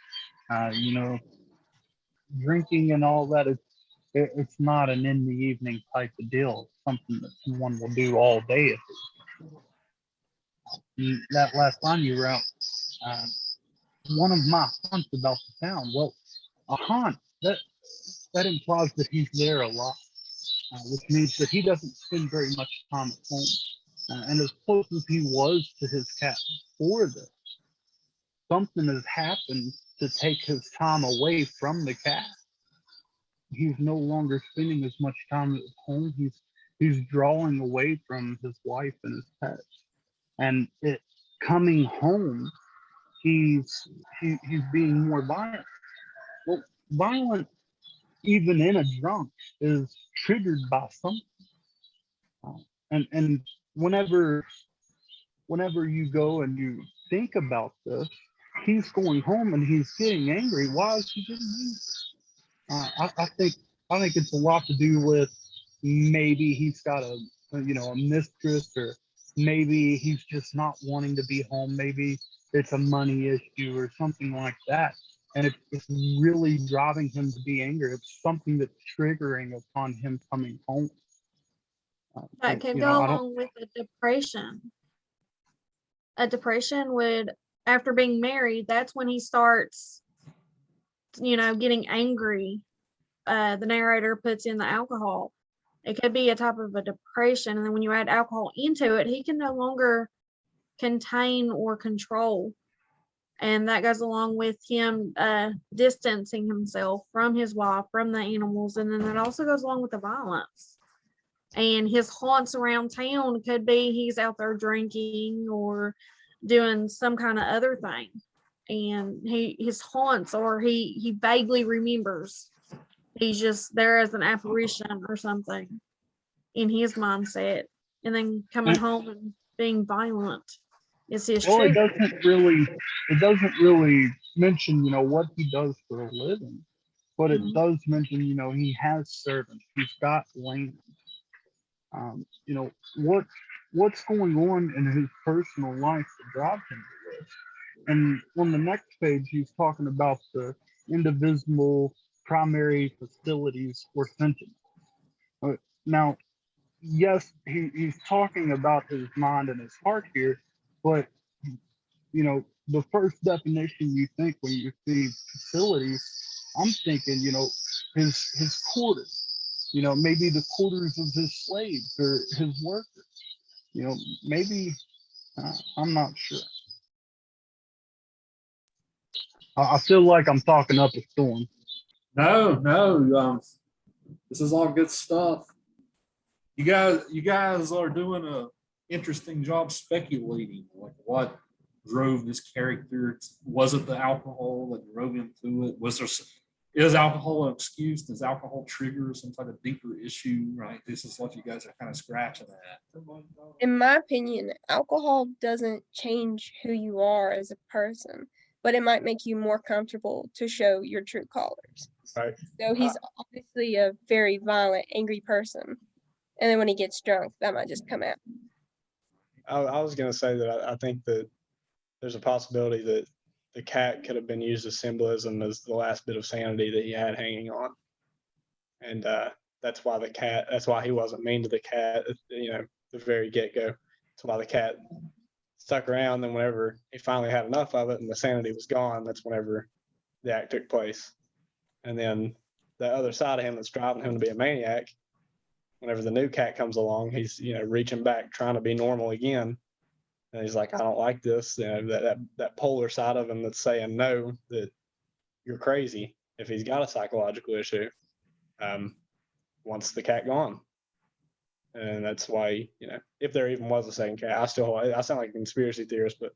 You know, drinking and all that, it's not an in the evening type of deal. It's something that someone will do all day. That last line you wrote, one of my haunts about the town. Well, a haunt, that implies that he's there a lot, which means that he doesn't spend very much time at home. And as close as he was to his cat before this, something has happened to take his time away from the cat. He's no longer spending as much time at home. He's drawing away from his wife and his pets. And coming home, he's being more violent. Well, violent, even in a drunk, is triggered by something. And whenever you go and you think about this, he's going home and he's getting angry. Why is he getting angry? I think it's a lot to do with maybe he's got a mistress, or maybe he's just not wanting to be home. Maybe it's a money issue or something like that. And it's really driving him to be angry. It's something that's triggering upon him coming home. That can go along with a depression. A depression would, after being married, that's when he starts, getting angry. The narrator puts in the alcohol. It could be a type of a depression. And then when you add alcohol into it, he can no longer contain or control. And that goes along with him distancing himself from his wife, from the animals. And then that also goes along with the violence. And his haunts around town could be he's out there drinking or doing some kind of other thing. And his haunts, or he vaguely remembers. He's just there as an apparition or something in his mindset. And then coming home and being violent is his Well, truth. it doesn't really mention, what he does for a living, but it does mention, he has servants, he's got land. What's going on in his personal life that drives him to this? And on the next page, he's talking about the indivisible primary facilities or sentiments. Now, yes, he's talking about his mind and his heart here, but the first definition you think when you see facilities, I'm thinking, his quarters. Maybe the quarters of his slaves or his workers. Maybe I'm not sure. I feel like I'm talking up a storm. No. This is all good stuff. You guys are doing a interesting job speculating, like drove this character? Was it the alcohol that drove him to it? Is alcohol an excuse? Does alcohol trigger some type of deeper issue? Right. This is what you guys are kind of scratching at. In my opinion, alcohol doesn't change who you are as a person, but it might make you more comfortable to show your true colors. Right. So he's obviously a very violent, angry person. And then when he gets drunk, that might just come out. I was going to say that I think that there's a possibility that the cat could have been used as symbolism as the last bit of sanity that he had hanging on. And that's why he wasn't mean to the cat, the very get-go. That's why the cat stuck around. Then whenever he finally had enough of it and the sanity was gone, that's whenever the act took place. And then the other side of him that's driving him to be a maniac, whenever the new cat comes along, he's, reaching back, trying to be normal again. And he's like, I don't like this. That polar side of him that's saying no, that you're crazy if he's got a psychological issue, wants the cat gone. And that's why, if there even was a second cat, I sound like a conspiracy theorist, but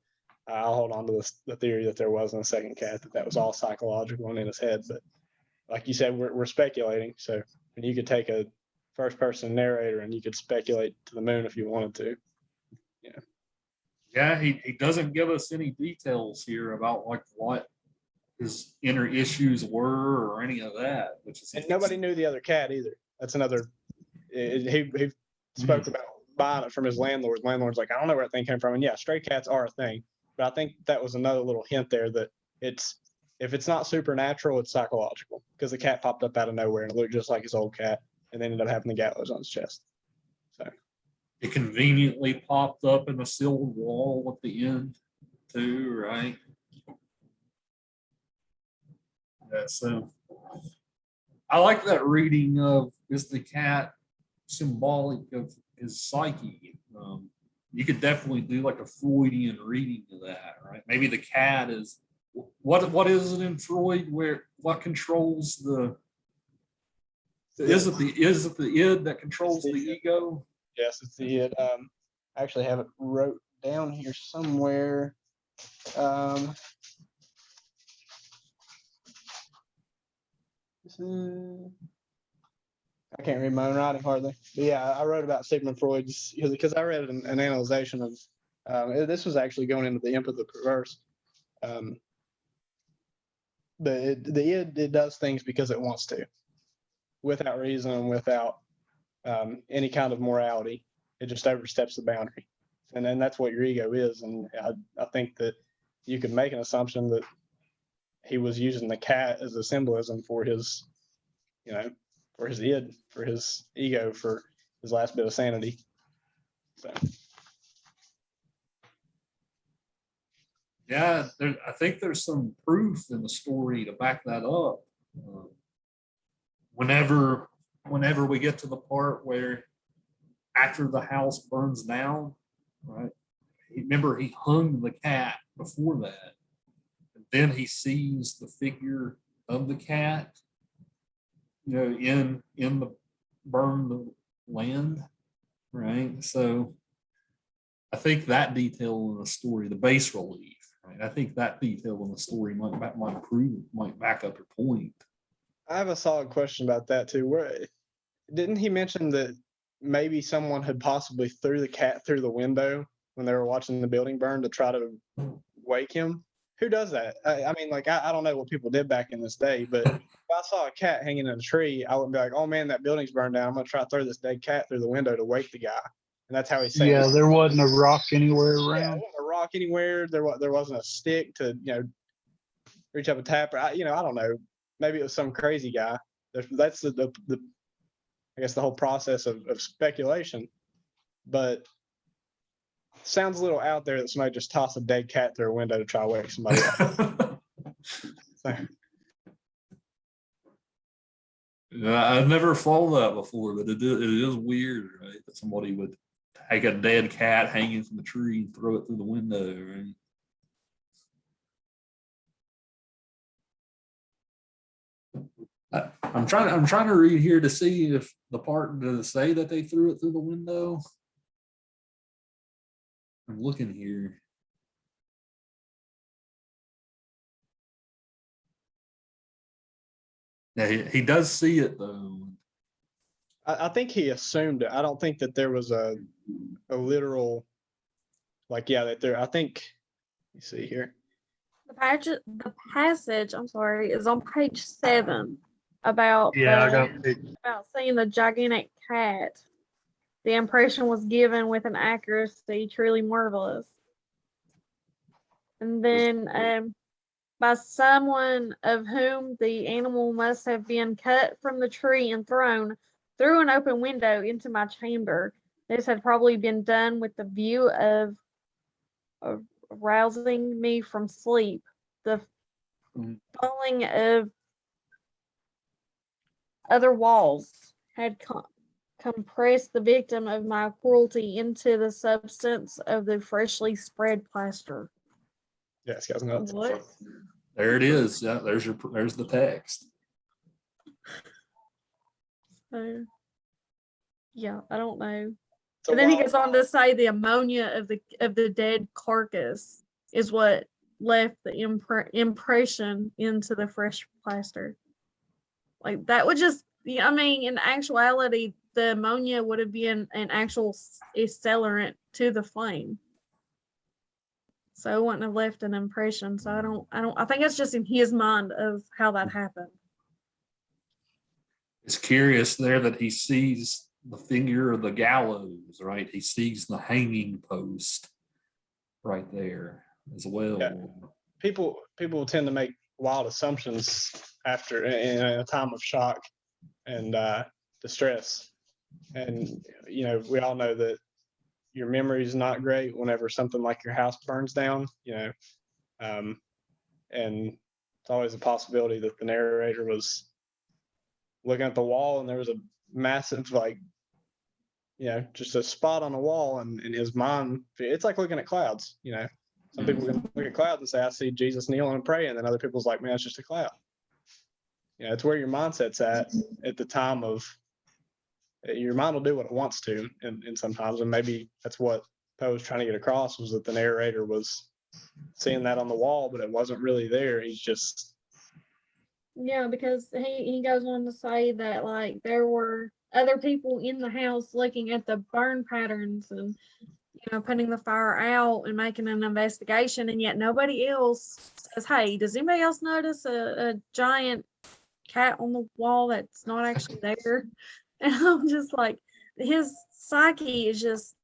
I'll hold on to the theory that there wasn't a second cat, that was all psychological and in his head. But like you said, we're speculating. So you could take a first person narrator and you could speculate to the moon if you wanted to. Yeah, he doesn't give us any details here about like what his inner issues were or any of that. And nobody knew the other cat either. That's another. He spoke about buying it from his landlord. Landlord's like, I don't know where that thing came from. And yeah, stray cats are a thing. But I think that was another little hint there that if it's not supernatural, it's psychological, because the cat popped up out of nowhere and it looked just like his old cat and ended up having the gallows on his chest. So it conveniently popped up in a sealed wall at the end too, right? Yeah, so I like that reading of, is the cat symbolic of his psyche? You could definitely do like a Freudian reading of that, right? Maybe the cat is what is it in Freud, where what controls is it the id that controls the ego? Yes, it's the id. I actually have it wrote down here somewhere. I can't read my own writing hardly. But yeah, I wrote about Sigmund Freud because I read an analyzation of this was actually going into the imp of the perverse. The id, it does things because it wants to, without reason, without any kind of morality. It just oversteps the boundary, and then that's what your ego is. And I think that you could make an assumption that he was using the cat as a symbolism for his, for his id, for his ego, for his last bit of sanity. So. Yeah, I think there's some proof in the story to back that up. Whenever we get to the part where after the house burns down, right? Remember, he hung the cat before that. And then he sees the figure of the cat, in the burned land, right? So I think that detail in the story, the bas relief, right? I think that detail in the story might back up your point. I have a solid question about that too. Where didn't he mention that maybe someone had possibly threw the cat through the window when they were watching the building burn to try to wake him? Who does that? I mean, like, I don't know what people did back in this day, but if I saw a cat hanging in a tree, I wouldn't be like, oh man, that building's burned down. I'm going to try to throw this dead cat through the window to wake the guy. And that's how he's saying. Yeah, there wasn't a rock anywhere around. Yeah, there wasn't a rock anywhere. There wasn't a stick to, reach up a tapper. I don't know. Maybe it was some crazy guy. That's the I guess the whole process of speculation. But sounds a little out there that somebody just tossed a dead cat through a window to try to wake somebody up. I've never followed that before, but it is weird, right? That somebody would take a dead cat hanging from the tree and throw it through the window, right? I'm trying to read here to see if the part does it say that they threw it through the window. I'm looking here. Yeah, he does see it though. I think he assumed it. I don't think that there was a literal, like, yeah, that there, I think, you see here. The passage, I'm sorry, is on page 7 about Yeah, I got about seeing the gigantic cat. The impression was given with an accuracy truly marvelous. And then by someone of whom the animal must have been cut from the tree and thrown through an open window into my chamber. This had probably been done with the view of arousing me from sleep. The falling of other walls had compressed the victim of my cruelty into the substance of the freshly spread plaster. Yeah, this guy's nuts. What? There it is. Yeah, there's the text. So, yeah, I don't know. So And then he goes on to say the ammonia of the dead carcass is what left the impression into the fresh plaster. Like that would just, I mean, in actuality, the ammonia would have been an actual accelerant to the flame. So it wouldn't have left an impression. So I think it's just in his mind of how that happened. It's curious there that he sees the figure of the gallows, right? He sees the hanging post right there as well. Yeah. People tend to make wild assumptions after in a time of shock and distress. And we all know that your memory is not great whenever something like your house burns down, and it's always a possibility that the narrator was looking at the wall and there was a massive, like, just a spot on the wall, and in his mind, it's like looking at clouds. Some people can look at clouds and say, I see Jesus kneeling and praying, and other people's like, man, it's just a cloud. It's where your mindset's at the time of, your mind will do what it wants to, and sometimes, and maybe that's what Poe was trying to get across, was that the narrator was seeing that on the wall, but it wasn't really there. He's just, yeah, because he goes on to say that like there were other people in the house looking at the burn patterns and putting the fire out and making an investigation, and yet nobody else says, hey, does anybody else notice a giant cat on the wall that's not actually there? And I'm just like, his psyche is just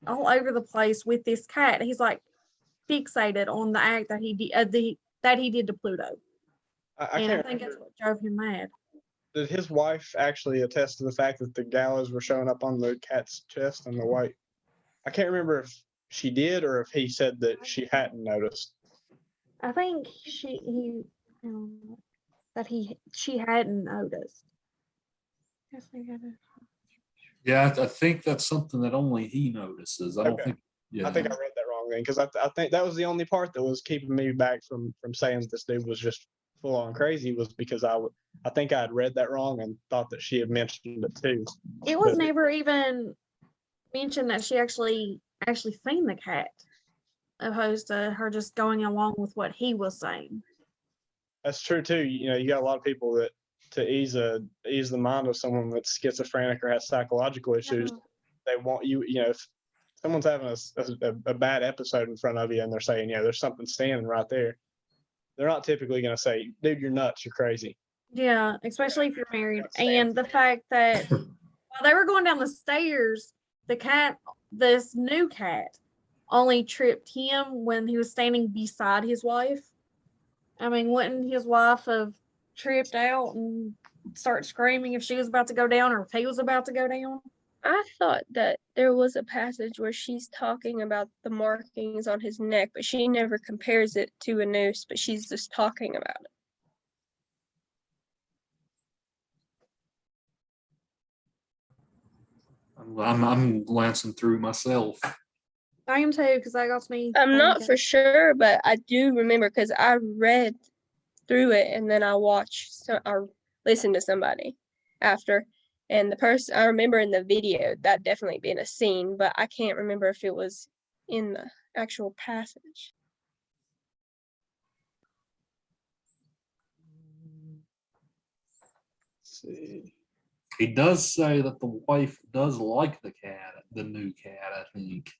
all over the place with this cat. He's like fixated on the act that he did to Pluto. I And I can't think that's what drove him mad. Did his wife actually attest to the fact that the gallows were showing up on the cat's chest and the white? I can't remember if she did or if he said that she hadn't noticed. I think she hadn't noticed. Yeah, I think that's something that only he notices. I don't think. Yeah, I think I read that wrong then, because I think that was the only part that was keeping me back from saying that this dude was just full on crazy, was because I think I had read that wrong and thought that she had mentioned it too. It was never even mentioned that she actually seen the cat, opposed to her just going along with what he was saying. That's true too. You got a lot of people that, to ease the mind of someone that's schizophrenic or has psychological issues, they want you. If someone's having a bad episode in front of you and they're saying, there's something standing right there, they're not typically going to say, dude, you're nuts, you're crazy. Yeah, especially if you're married. And the fact that while they were going down the stairs, this new cat only tripped him when he was standing beside his wife. I mean, wouldn't his wife have tripped out and start screaming if she was about to go down or if he was about to go down? I thought that there was a passage where she's talking about the markings on his neck, but she never compares it to a noose, but she's just talking about it. I'm glancing through myself. I am too, because that got me. I'm not for sure, but I do remember because I read through it and then I listened to somebody after. And the person, I remember in the video that definitely being a scene, but I can't remember if it was in the actual passage. see. He does say that the wife does like the new cat, I think.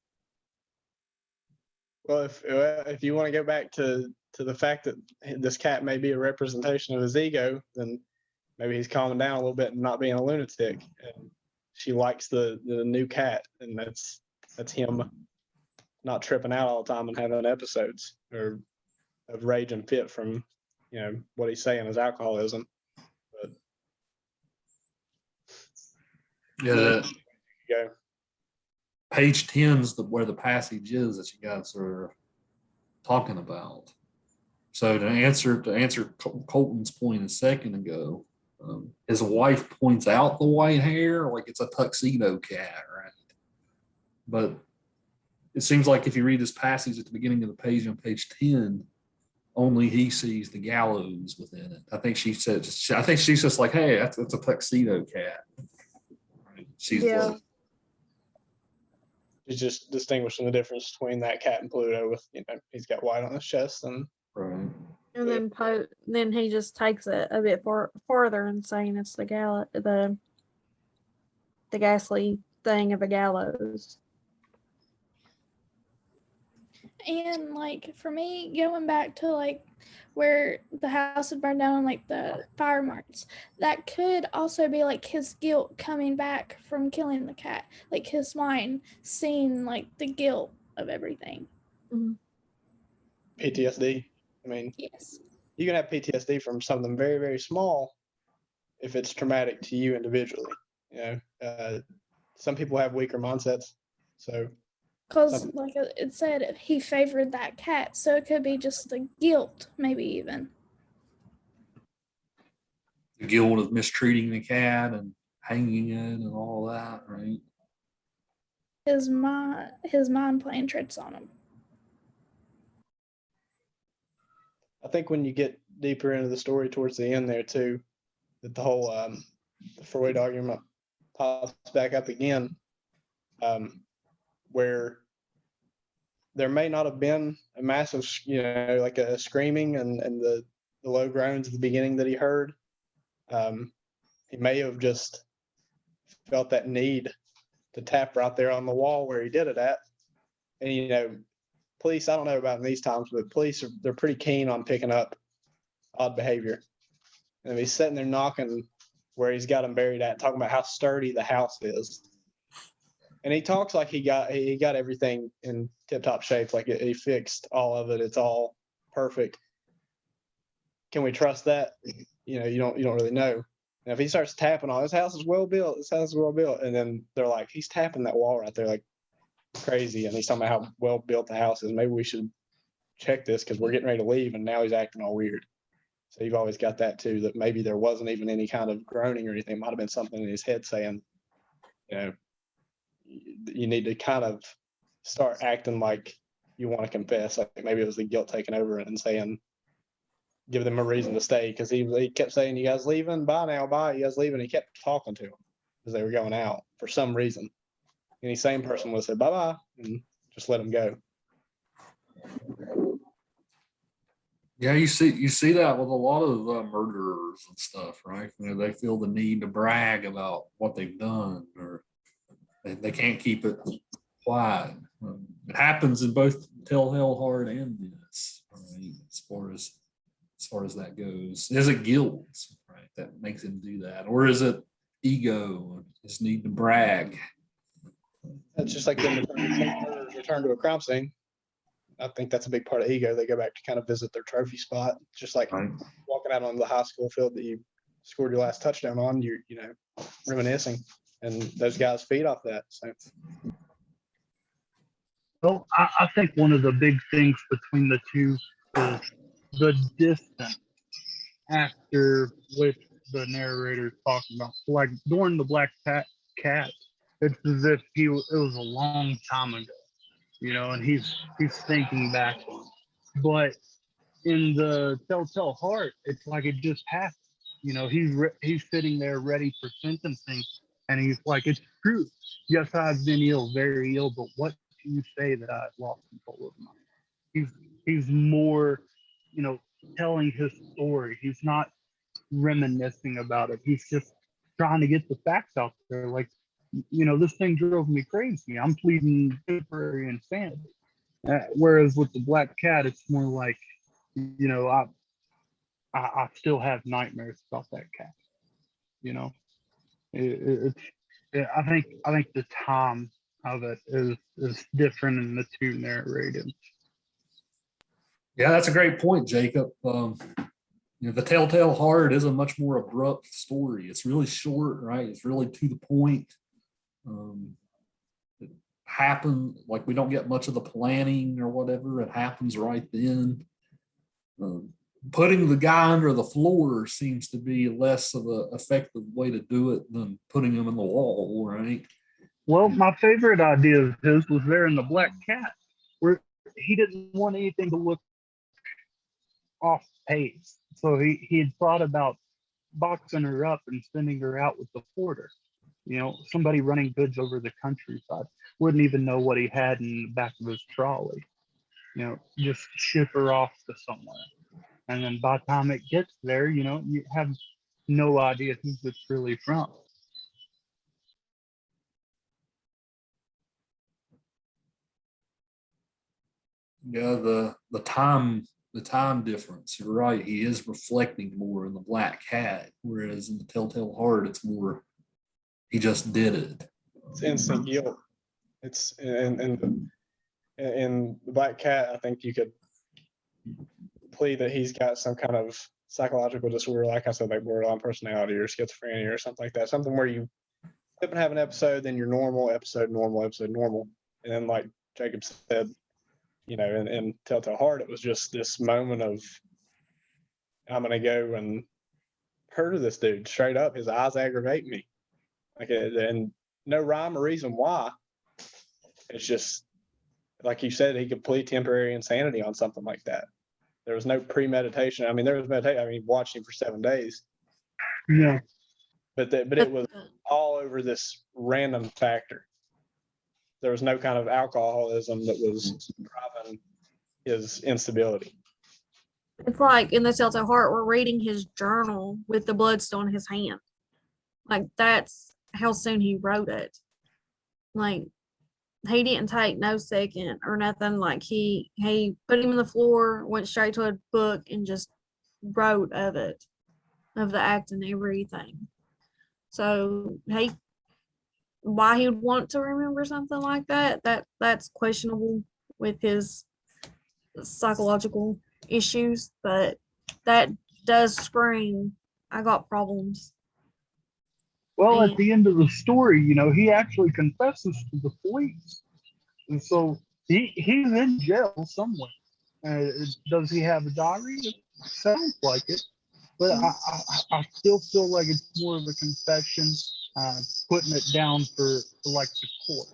Well, if you want to go back to the fact that this cat may be a representation of his ego, then maybe he's calming down a little bit and not being a lunatic. And she likes the new cat, and that's him not tripping out all the time and having episodes or of rage and fit from what he's saying is alcoholism. But Yeah, go. page 10 is where the passage is that you guys are talking about. So to answer Colton's point a second ago, his wife points out the white hair like it's a tuxedo cat, right? But it seems like if you read this passage at the beginning of the page on page 10, only he sees the gallows within it. I think she's just like, hey, that's a tuxedo cat. Right? She's like, He's just distinguishing the difference between that cat and Pluto with, he's got white on his chest and right. And then then he just takes it a bit farther and saying it's the ghastly thing of a gallows. And like for me, going back to like where the house had burned down, like the fire marks, that could also be like his guilt coming back from killing the cat, like his mind seeing like the guilt of everything. PTSD. I mean, Yes. You can have PTSD from something very, very small if it's traumatic to you individually. Some people have weaker mindsets. So because like it said, he favored that cat, so it could be just the guilt, maybe even The guilt of mistreating the cat and hanging it and all that, right? his mind playing tricks on him. I think when you get deeper into the story towards the end there too, that the whole the Freud argument pops back up again, where there may not have been a massive, like a screaming and the low groans at the beginning that he heard. He may have just felt that need to tap right there on the wall where he did it at. And, police, I don't know about in these times, but police they're pretty keen on picking up odd behavior. And if he's sitting there knocking where he's got him buried at, talking about how sturdy the house is. And he talks like he got everything in tip-top shape, like he fixed all of it. It's all perfect. Can we trust that? You don't really know. And if he starts tapping on, this house is well built, and then they're like, he's tapping that wall right there like crazy, and he's talking about how well built the house is. Maybe we should check this because we're getting ready to leave, and now he's acting all weird. So you've always got that too, that maybe there wasn't even any kind of groaning or anything. It might have been something in his head saying, you need to kind of start acting like you want to confess. Like maybe it was the guilt taking over and saying, give them a reason to stay, because he kept saying, you guys leaving? Bye now, bye. You guys leaving? He kept talking to them as they were going out for some reason. Any sane person would have said bye-bye and just let them go. Yeah, you see that with a lot of murderers and stuff, right? They feel the need to brag about what they've done, or they can't keep it quiet. It happens in both Telltale Heart and this, right? As far as that goes, is it guilt, right, that makes him do that, or is it ego, his need to brag? That's just like them return to a crime scene. I think that's a big part of ego. They go back to kind of visit their trophy spot, just like walking out on the high school field that you scored your last touchdown on. You're reminiscing, and those guys feed off that. So, well, I think one of the big things between the two is the distance after which the narrator is talking about. Like during the Black Cat, it's as if it was a long time ago, and he's thinking back. But in the Telltale Heart, it's like it just happened. He's sitting there ready for sentencing, and he's like, it's true. Yes, I've been ill, very ill, but what do you say that I've lost control of my life? He's more, telling his story. He's not, reminiscing about it. He's just trying to get the facts out there. Like, this thing drove me crazy. I'm pleading temporary insanity. Whereas with the black cat, it's more like, I still have nightmares about that cat. I think the time of it is different in the two narrators. Yeah, that's a great point, Jacob. The Telltale Heart is a much more abrupt story. It's really short, right? It's really to the point. It happened, like we don't get much of the planning or whatever. It happens right then. Putting the guy under the floor seems to be less of an effective way to do it than putting him in the wall, right? Well, my favorite idea of his was there in the Black Cat, where he didn't want anything to look off pace. So he had thought about boxing her up and sending her out with the porter. Somebody running goods over the countryside wouldn't even know what he had in the back of his trolley. Just ship her off to somewhere. And then by the time it gets there, you have no idea who it's really from. Yeah, the time difference. You're right. He is reflecting more in the Black Cat, whereas in the Telltale Heart, it's more he just did it. It's instant guilt. It's in the Black Cat, I think you could plead that he's got some kind of psychological disorder, like I said, like borderline personality or schizophrenia or something like that. Something where you flip and have an episode, then your normal episode, normal. And then like Jacob said, in Telltale Heart, it was just this moment of, I'm going to go and hurt this dude straight up. His eyes aggravate me. And no rhyme or reason why. It's just, like you said, he could plead temporary insanity on something like that. There was no premeditation. I mean, there was meditation. I mean, watching him for 7 days. Yeah. But it was all over this random factor. There was no kind of alcoholism that was driving his instability. It's like in the Telltale Heart, we're reading his journal with the blood still in his hand. Like that's how soon he wrote it. Like he didn't take no second or nothing. Like he put him on the floor, went straight to a book and just wrote of it, of the act and everything. So why he would want to remember something like that's questionable with his psychological issues, but that does scream, I got problems. Well, at the end of the story, he actually confesses to the police. And so he's in jail somewhere. Does he have a diary? It sounds like it. But I still feel like it's more of a confession, putting it down for like the court.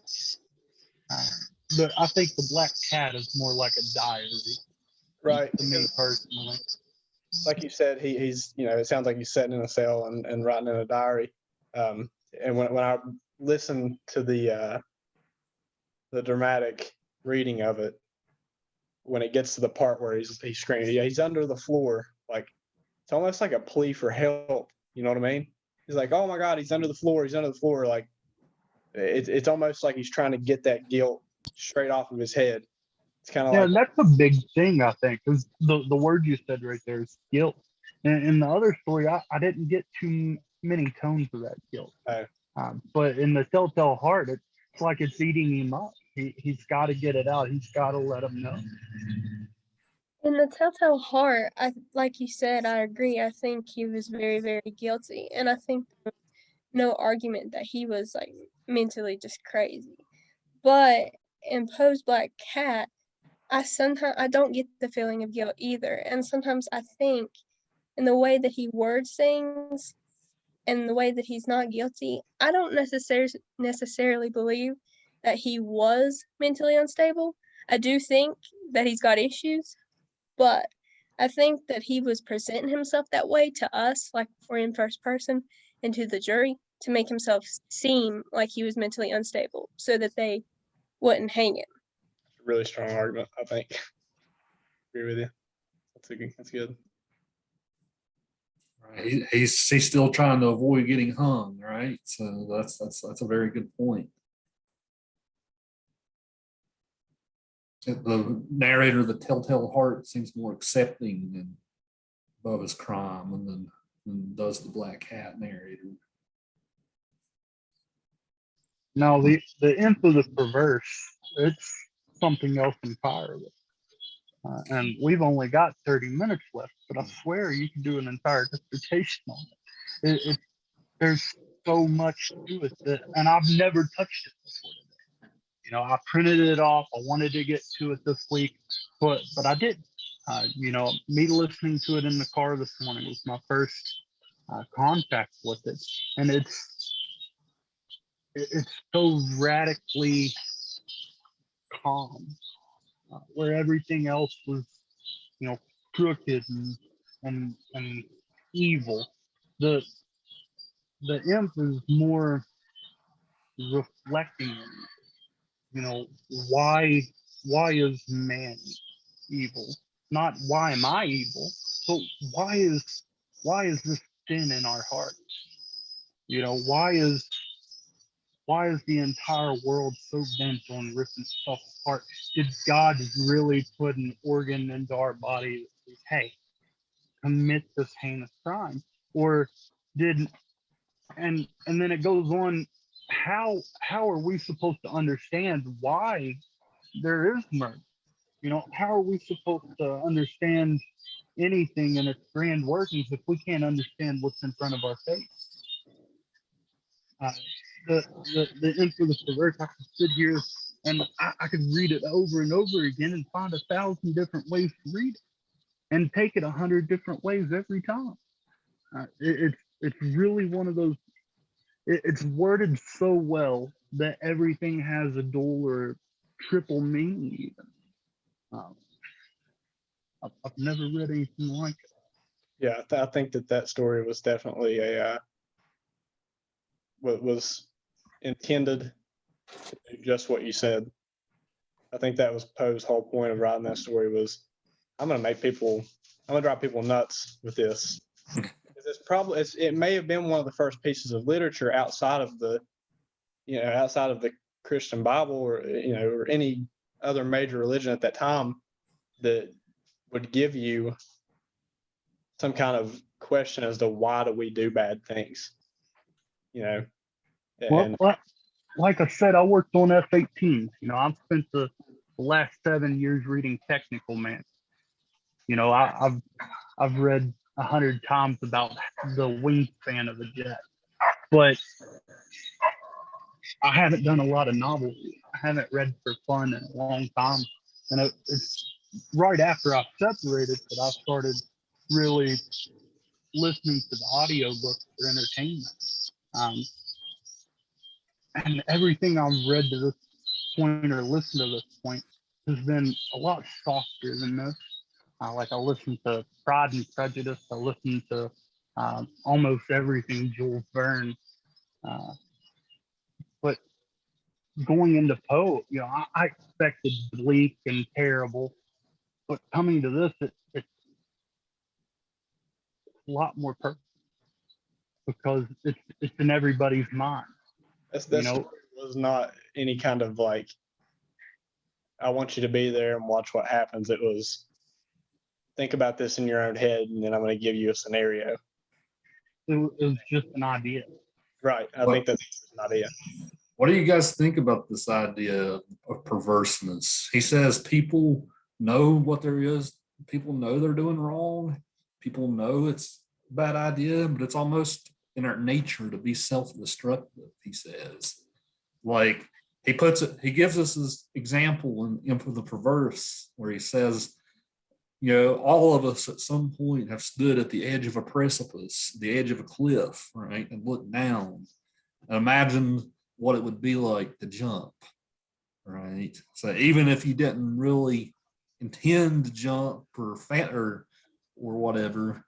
But I think the Black Cat is more like a diary. Right. To me personally. Like you said, he's it sounds like he's sitting in a cell and writing in a diary. And when I listen to the dramatic reading of it, when it gets to the part where he's screaming, he's under the floor, like it's almost like a plea for help. You know what I mean? He's like, oh my God, he's under the floor. Like it's almost like he's trying to get that guilt straight off of his head. It's kind of and that's a big thing, I think, because the word you said right there is guilt. And in the other story, I didn't get too many tones of that guilt. But in the Telltale Heart, it's like it's eating him up. He's got to get it out. He's got to let him know. In the Telltale Heart, like you said, I agree. I think he was very, very guilty. And I think there was no argument that he was like mentally just crazy. But in Poe's Black Cat, I don't get the feeling of guilt either. And sometimes I think in the way that he words things and the way that he's not guilty, I don't necessarily believe that he was mentally unstable. I do think that he's got issues, but I think that he was presenting himself that way to us, like for in first person, and to the jury to make himself seem like he was mentally unstable so that they wouldn't hang him. really strong argument, I think. Agree with you. That's good. Right. He's still trying to avoid getting hung, right? So that's a very good point. The narrator, the Telltale Heart, seems more accepting and above his crime, and then does the Black Cat narrator. Now the imp of the perverse, it's something else entirely. And we've only got 30 minutes left, but I swear you can do an entire dissertation on it. There's so much to it that, and I've never touched it before today. You know, I printed it off. I wanted to get to it this week, but I didn't. You know, me listening to it in the car this morning was my first contact with it, and it's so radically calm, where everything else was, you know, crooked and evil. The imp is more reflecting, you know, why is man evil? Not why am I evil, but why is this sin in our hearts? You know, why is the entire world so bent on ripping stuff apart? Did God really put an organ into our body that says, hey, commit this heinous crime? Or did and then it goes on, how are we supposed to understand why there is murder? You know, how are we supposed to understand anything in its grand workings if we can't understand what's in front of our face? The imp of the perverse, I could sit here and I could read it over and over again and find 1,000 different ways to read it and take it 100 different ways every time. It's really one of those. It's worded so well that everything has a dual or triple meaning. Even I've never read anything like it. Yeah, I think that story was definitely a what was intended to do just what you said. I think that was Poe's whole point of writing that story was, I'm gonna drive people nuts with this. It may have been one of the first pieces of literature outside of the Christian Bible, or or any other major religion at that time, that would give you some kind of question as to why do we do bad things, Well, like I said, I worked on F-18. You know, I've spent the last 7 years reading technical man. You know, I've read 100 times about the wingspan of a jet, but I haven't done a lot of novels. I haven't read for fun in a long time, and it's right after I separated that I started really listening to the audiobooks for entertainment. And everything I've read to this point or listened to this point has been a lot softer than this. Like I listened to Pride and Prejudice. I listened to almost everything Jules Verne. But going into Poe, you know, I expected bleak and terrible, but coming to this, it's a lot more perfect because it's in everybody's mind. That story was not any kind of like, I want you to be there and watch what happens. It was, think about this in your own head, and then I'm going to give you a scenario. It was just an idea. Right. I think that's an idea. What do you guys think about this idea of perverseness? He says people know what there is. People know they're doing wrong. People know it's a bad idea, but it's almost in our nature to be self-destructive, he says. Like he gives us this example in For the Perverse, where he says, you know, all of us at some point have stood at the edge of a precipice, the edge of a cliff, right, and looked down and imagined what it would be like to jump, right? So even if you didn't really intend to jump or whatever,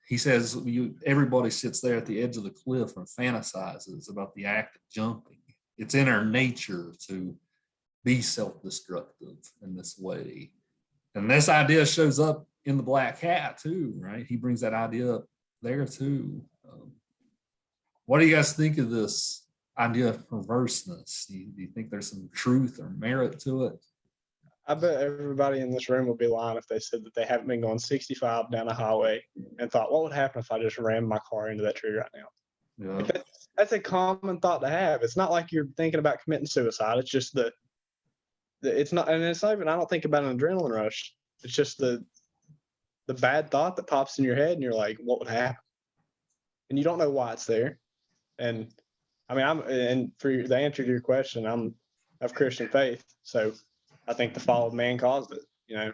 he says everybody sits there at the edge of the cliff and fantasizes about the act of jumping. It's in our nature to be self-destructive in this way. And this idea shows up in the Black Cat too, right? He brings that idea up there too. What do you guys think of this idea of perverseness? Do you think there's some truth or merit to it? I bet everybody in this room would be lying if they said that they haven't been going 65 down a highway and thought, what would happen if I just rammed my car into that tree right now? Yeah. That's a common thought to have. It's not like you're thinking about committing suicide. It's just it's not, and it's not even, I don't think about an adrenaline rush. It's just the bad thought that pops in your head and you're like, what would happen? And you don't know why it's there. And I mean, and for the answer to your question, I'm of Christian faith. So I think the fall of man caused it, a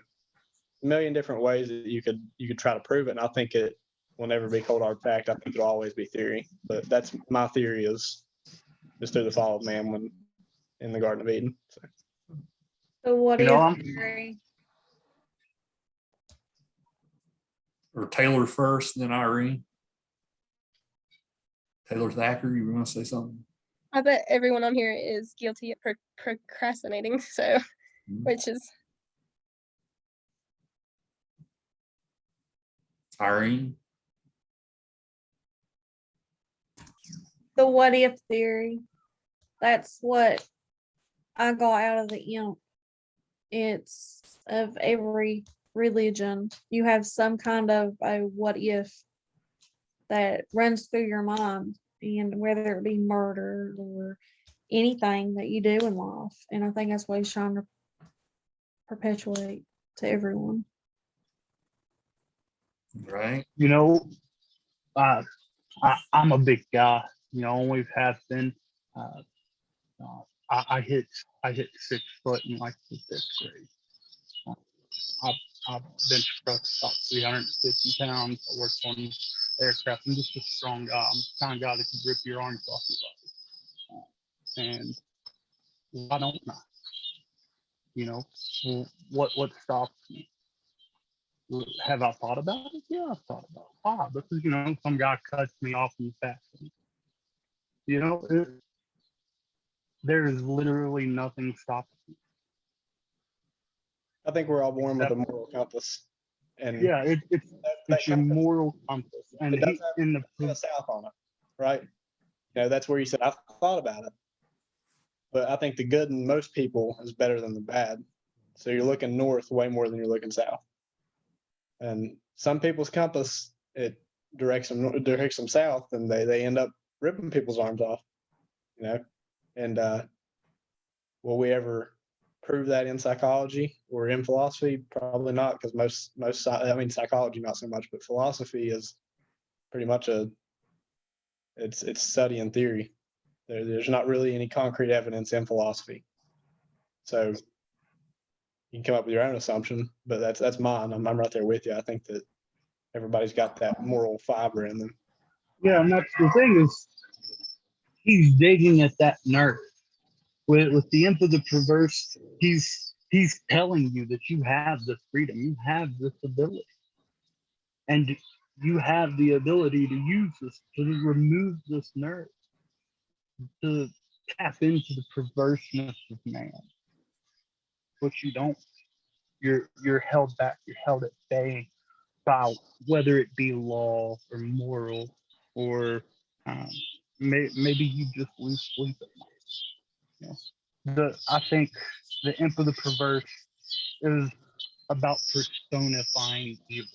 million different ways that you could try to prove it. And I think it will never be cold hard fact. I think it'll always be theory, but that's my theory is just through the fall of man when in the Garden of Eden. So what You is know, theory? Or Taylor first, then Irene. Taylor Thacker, you want to say something? I bet everyone on here is guilty of procrastinating. So, which is Irene. The what if theory. That's what I got out of the imp. It's of every religion. You have some kind of a what if that runs through your mind, and whether it be murder or anything that you do in life. And I think that's what he's trying to perpetuate to everyone. Right. I'm a big guy, always have been. I hit 6 foot in like the 5th grade. I've bench pressed about 350 pounds. I worked on aircraft. I'm just a strong guy. I'm the kind of guy that can rip your arms off your body. And why don't I? What stops me? Have I thought about it? Yeah, I've thought about it. Why? Because, some guy cuts me off in the fast. There is literally nothing stopping me. I think we're all born with a moral compass. And yeah, it's your moral compass. And it does have a south on it, right? That's where you said, I thought about it. But I think the good in most people is better than the bad. So you're looking north way more than you're looking south. And some people's compass, it directs them south, and they end up ripping people's arms off, And will we ever prove that in psychology or in philosophy? Probably not, because most psychology not so much, but philosophy is pretty much it's study and theory. There's not really any concrete evidence in philosophy. So you can come up with your own assumption, but that's mine. I'm right there with you. I think that everybody's got that moral fiber in them. Yeah, and that's the thing is he's digging at that nerve. With the imp of the perverse, he's telling you that you have this freedom, you have this ability, and you have the ability to use this to remove this nerve, to tap into the perverseness of man. But you don't. You're held back. You're held at bay by whether it be law or moral, or maybe you just lose sleep at night. I think the imp of the perverse is about personifying evil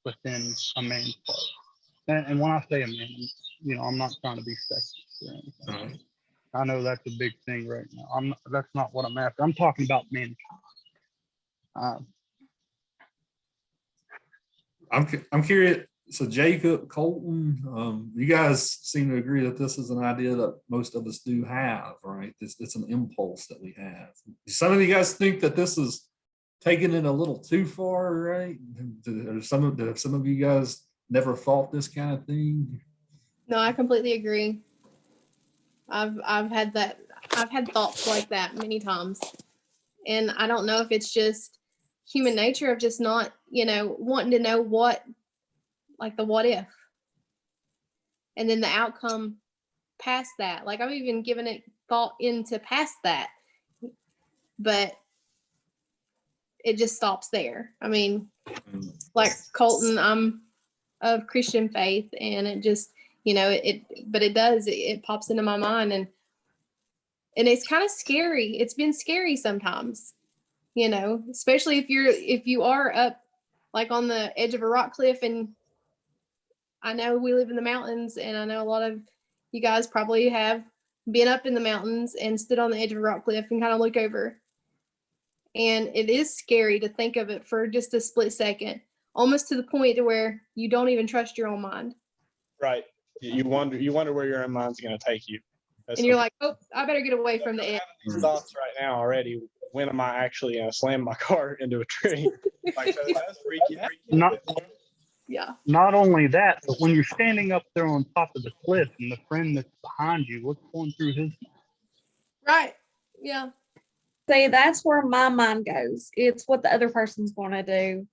within a man's heart. And when I say a man, I'm not trying to be sexist or anything. Right. I know that's a big thing right now. That's not what I'm after. I'm talking about mankind. I'm curious. So Jacob, Colton, you guys seem to agree that this is an idea that most of us do have, right? It's an impulse that we have. Some of you guys think that this is taking it a little too far, right? Have some of you guys never thought this kind of thing? No, I completely agree. I've had thoughts like that many times. And I don't know if it's just human nature of just not, wanting to know what if. And then the outcome past that. Like I've even given it thought into past that. But it just stops there. I mean, like Colton, of Christian faith, and it just, it pops into my mind, and it's kind of scary. It's been scary sometimes, especially if you are up like on the edge of a rock cliff. And I know we live in the mountains, and I know a lot of you guys probably have been up in the mountains and stood on the edge of a rock cliff and kind of look over. And it is scary to think of it for just a split second, almost to the point to where you don't even trust your own mind. Right. You wonder where your own mind's going to take you. And you're like, oh, I better get away from the edge. Thoughts right now already. When am I actually going to slam my car into a tree? Like, so that's freaky. Not only that, but when you're standing up there on top of the cliff and the friend that's behind you, what's going through his mind? Right. Yeah. See, that's where my mind goes. It's what the other person's going to do.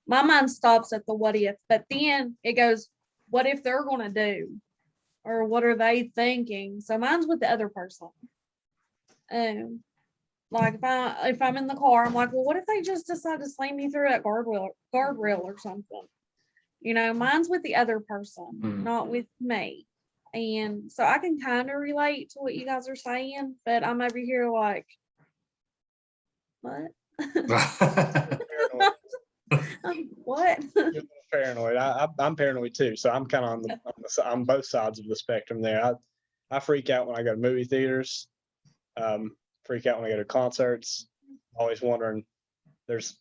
My mind stops at the what if, but then it goes, what if they're going to do? Or what are they thinking? So mine's with the other person. Like if I'm in the car, I'm like, well, what if they just decide to slam me through that guardrail or something? Mine's with the other person, not with me. And so I can kind of relate to what you guys are saying, but I'm over here like, what? What? Paranoid. I'm paranoid too, so I'm kind of on both sides of the spectrum there. I freak out when I go to movie theaters. Freak out when I go to concerts. Always wondering, there's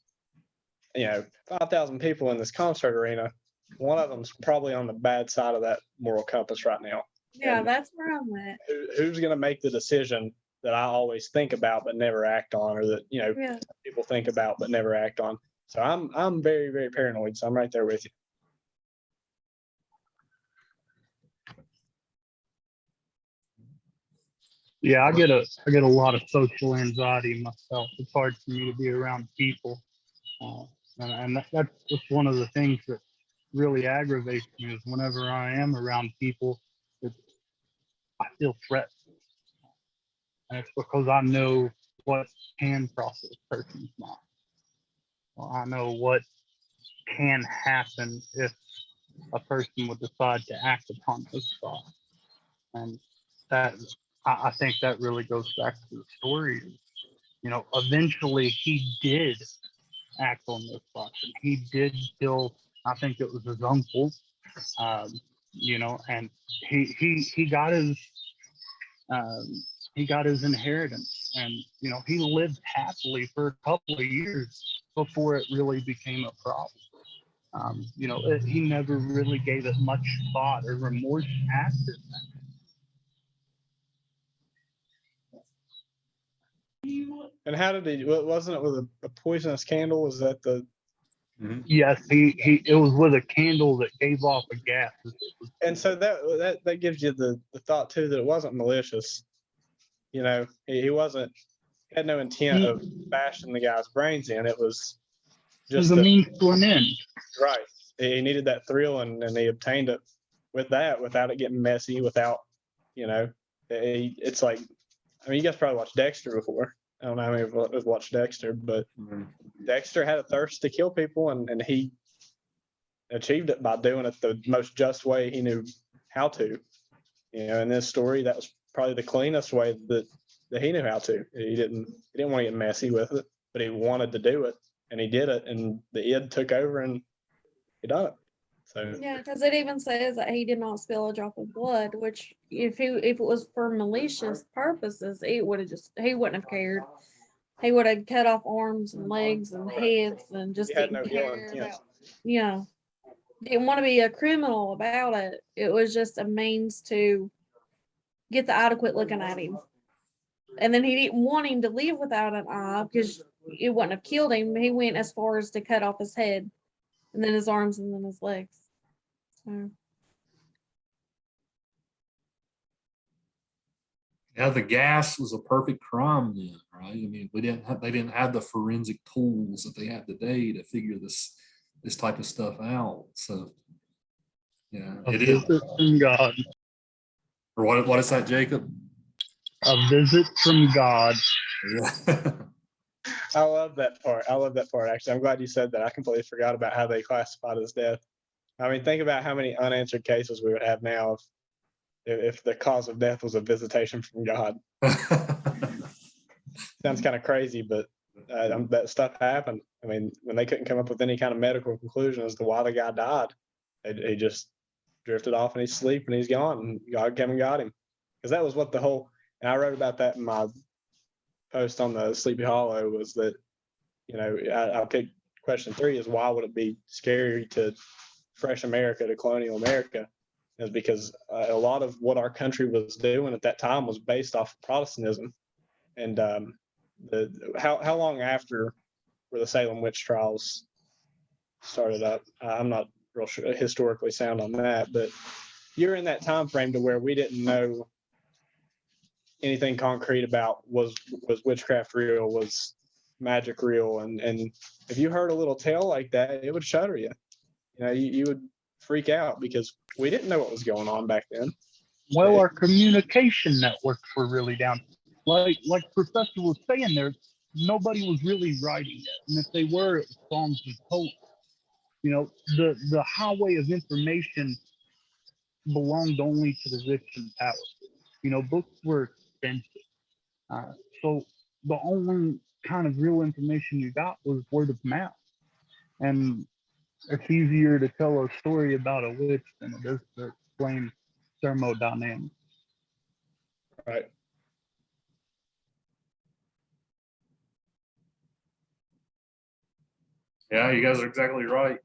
5,000 people in this concert arena. One of them's probably on the bad side of that moral compass right now. Yeah, and that's where I'm at. Who's going to make the decision that I always think about but never act on, or that people think about but never act on? So I'm very, very paranoid. So I'm right there with you. Yeah, I get a lot of social anxiety myself. It's hard for me to be around people, and that's just one of the things that really aggravates me is whenever I am around people, I feel threatened, and it's because I know what can cross a person's mind. Well, I know what can happen if a person would decide to act upon those thoughts, and that I think that really goes back to the story. Eventually he did act on those thoughts, and he did kill. I think it was his uncle, and he got his inheritance, and he lived happily for a couple of years before it really became a problem. He never really gave it much thought or remorse after that. And how did he? Wasn't it with a poisonous candle? Was that the? Yes, it was with a candle that gave off a gas. And so that gives you the thought too that it wasn't malicious. He wasn't. He had no intent of bashing the guy's brains in. It was just a means to an end. Right. He needed that thrill, and he obtained it with that, without it getting messy. Without, it's like, you guys probably watched Dexter before. I don't know how many have watched Dexter, but Dexter had a thirst to kill people, and he achieved it by doing it the most just way he knew how to. In this story, that was probably the cleanest way that he knew how to. He didn't want to get messy with it, but he wanted to do it, and he did it, and the id took over, and he done it. So yeah, because it even says that he did not spill a drop of blood, which if it was for malicious purposes, he wouldn't have cared. He would have cut off arms and legs and heads and just didn't care about. Yeah, didn't want to be a criminal about it. It was just a means to get the eye to quit looking at him. And then he didn't want him to live without an eye because it wouldn't have killed him. He went as far as to cut off his head, and then his arms, and then his legs. So. Yeah, the gas was a perfect crime then, right? I mean, they didn't have the forensic tools that they have today to figure this type of stuff out. So yeah, it is from God. Or what is that, Jacob? A visit from God. Yeah. I love that part. Actually, I'm glad you said that. I completely forgot about how they classified his death. I mean, think about how many unanswered cases we would have now if the cause of death was a visitation from God. Sounds kind of crazy, but that stuff happened. I mean, when they couldn't come up with any kind of medical conclusion as to why the guy died, he just drifted off in his sleep and he's gone, and God came and got him. Because that was what the whole, and I wrote about that in my post on the Sleepy Hollow, was that, you know, I picked question 3 is why would it be scary to fresh America, to colonial America? Is because a lot of what our country was doing at that time was based off of Protestantism. And how long after were the Salem witch trials started up? I'm not real sure, historically sound on that, but you're in that time frame to where we didn't know anything concrete about was witchcraft real, was magic real, and if you heard a little tale like that, it would shudder you. You know, you would freak out because we didn't know what was going on back then. Well, our communication networks were really down. Like Professor was saying, there nobody was really writing it, and if they were, it was songs and poems. You know, the highway of information belonged only to the rich and powerful. You know, books were expensive, so the only kind of real information you got was word of mouth, and it's easier to tell a story about a witch than it is to explain thermodynamics. Right. Yeah, you guys are exactly right.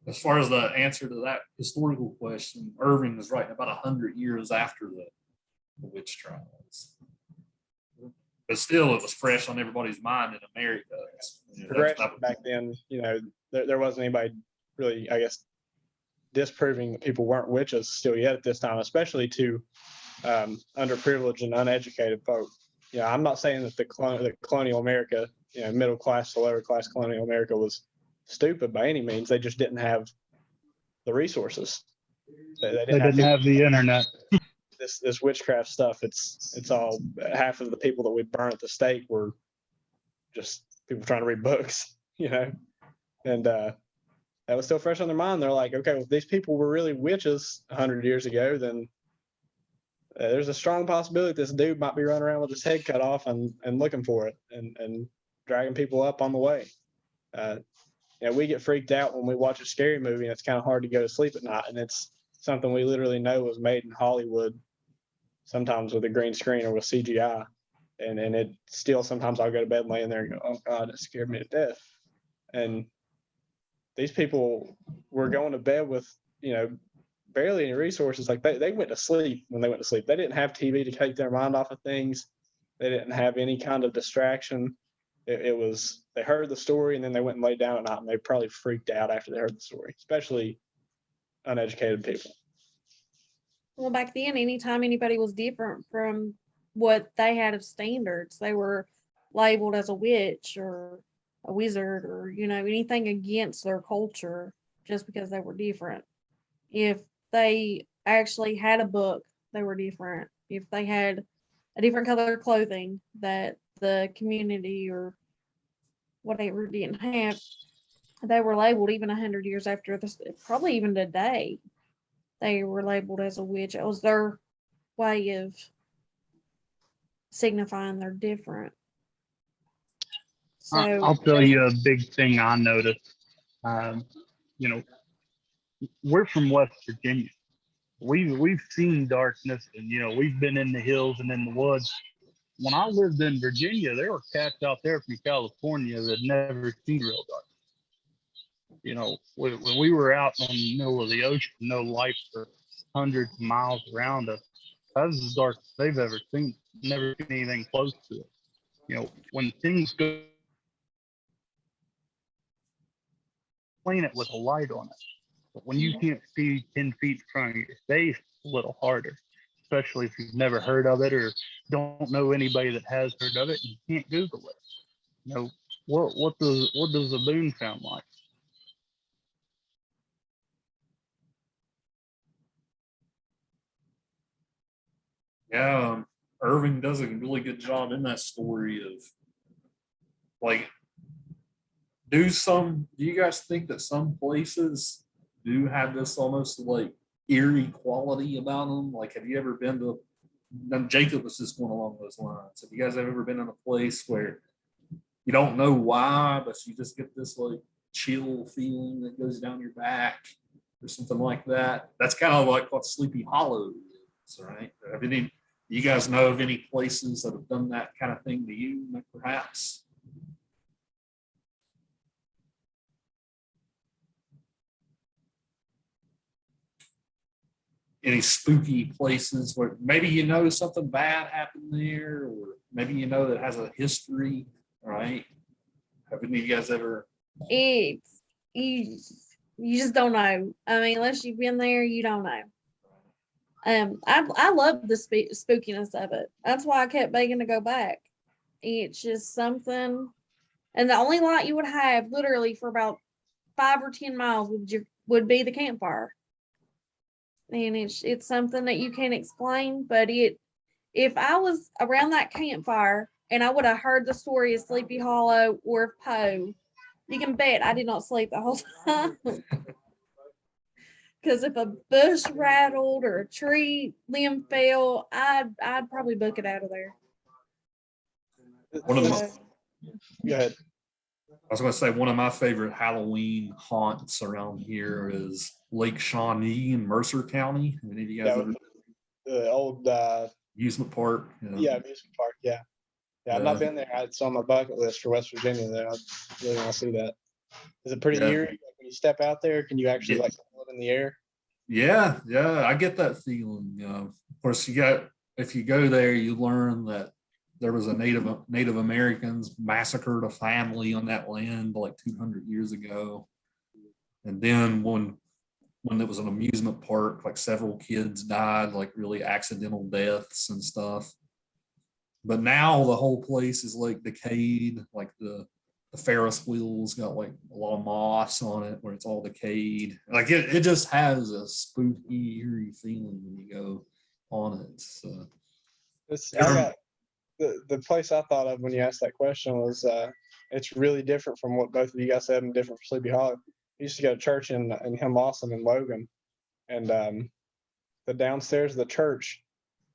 As far as the answer to that historical question, Irving was right, about 100 years after the witch trials. But still, it was fresh on everybody's mind in America. Progression back then, you know, there wasn't anybody really, I guess, disproving that people weren't witches still yet at this time, especially to underprivileged and uneducated folk. You know, I'm not saying that the colonial America, you know, middle class to lower class colonial America was stupid by any means. They just didn't have the resources. They didn't have the internet. This witchcraft stuff. It's all, half of the people that we burn at the stake were just people trying to read books, you know, and that was still fresh on their mind. They're like, okay, well, if these people were really witches 100 years ago, then there's a strong possibility this dude might be running around with his head cut off and looking for it and dragging people up on the way. You know, we get freaked out when we watch a scary movie, and it's kind of hard to go to sleep at night. And it's something we literally know was made in Hollywood, sometimes with a green screen or with CGI. And it still, sometimes I'll go to bed laying there and go, oh God, that scared me to death. And these people were going to bed with, you know, barely any resources. Like they went to sleep when they went to sleep. They didn't have TV to take their mind off of things. They didn't have any kind of distraction. It was, they heard the story and then they went and laid down at night, and they probably freaked out after they heard the story, especially uneducated people. Well, back then, anytime anybody was different from what they had of standards, they were labeled as a witch or a wizard or, you know, anything against their culture just because they were different. If they actually had a book, they were different. If they had a different color of clothing that the community or whatever didn't have, they were labeled even 100 years after this, probably even today, they were labeled as a witch. It was their way of signifying they're different. So I'll tell you a big thing I noticed. You know, we're from West Virginia. We've seen darkness, and you know, we've been in the hills and in the woods. When I lived in Virginia, there were cats out there from California that never seen real dark. You know, when we were out in the middle of the ocean, no light for hundreds of miles around us, that was as dark as they've ever seen. Never seen anything close to it. You know, when things go, explain it with a light on it. But when you can't see 10 feet in front of your face, it's a little harder, especially if you've never heard of it or don't know anybody that has heard of it and you can't Google it. You know, what does a boon sound like? Yeah, Irving does a really good job in that story of, like, do you guys think that some places do have this almost like eerie quality about them. Like, have you ever been to, Jacob was just going along those lines. Have you guys ever been in a place where you don't know why, but you just get this like chill feeling that goes down your back or something like that? That's kind of like what Sleepy Hollow is, right? Have any, you guys know of any places that have done that kind of thing to you, perhaps? Any spooky places where maybe you know something bad happened there, or maybe you know that has a history, right? Have any of you guys ever? It's you just don't know. I mean, unless you've been there, you don't know. I love the spookiness of it. That's why I kept begging to go back. It's just something, and the only light you would have, literally for about 5 or 10 miles, would be the campfire. And it's something that you can't explain, but if I was around that campfire and I would have heard the story of Sleepy Hollow or of Poe, you can bet I did not sleep the whole time. Because if a bush rattled or a tree limb fell, I'd probably book it out of there. One of the, Go ahead. I was going to say, one of my favorite Halloween haunts around here is Lake Shawnee in Mercer County. Any of you guys ever? The old Amusement park. yeah, amusement park. Yeah. I've not been there. It's on my bucket list for West Virginia. There, I really want to see that. Is it pretty eerie? Like when you step out there, can you actually like feel it in the air? Yeah, I get that feeling. Of course, if you go there, you learn that there was a Native Americans massacred a family on that land like 200 years ago, and then when it was an amusement park, like several kids died, like really accidental deaths and stuff. But now the whole place is like decayed, like the Ferris wheels got like a lot of moss on it where it's all decayed. Like it just has a spooky, eerie feeling when you go on it. So the place I thought of when you asked that question was it's really different from what both of you guys said and different from Sleepy Hollow. I used to go to church in Hillmawson in Logan, and the downstairs of the church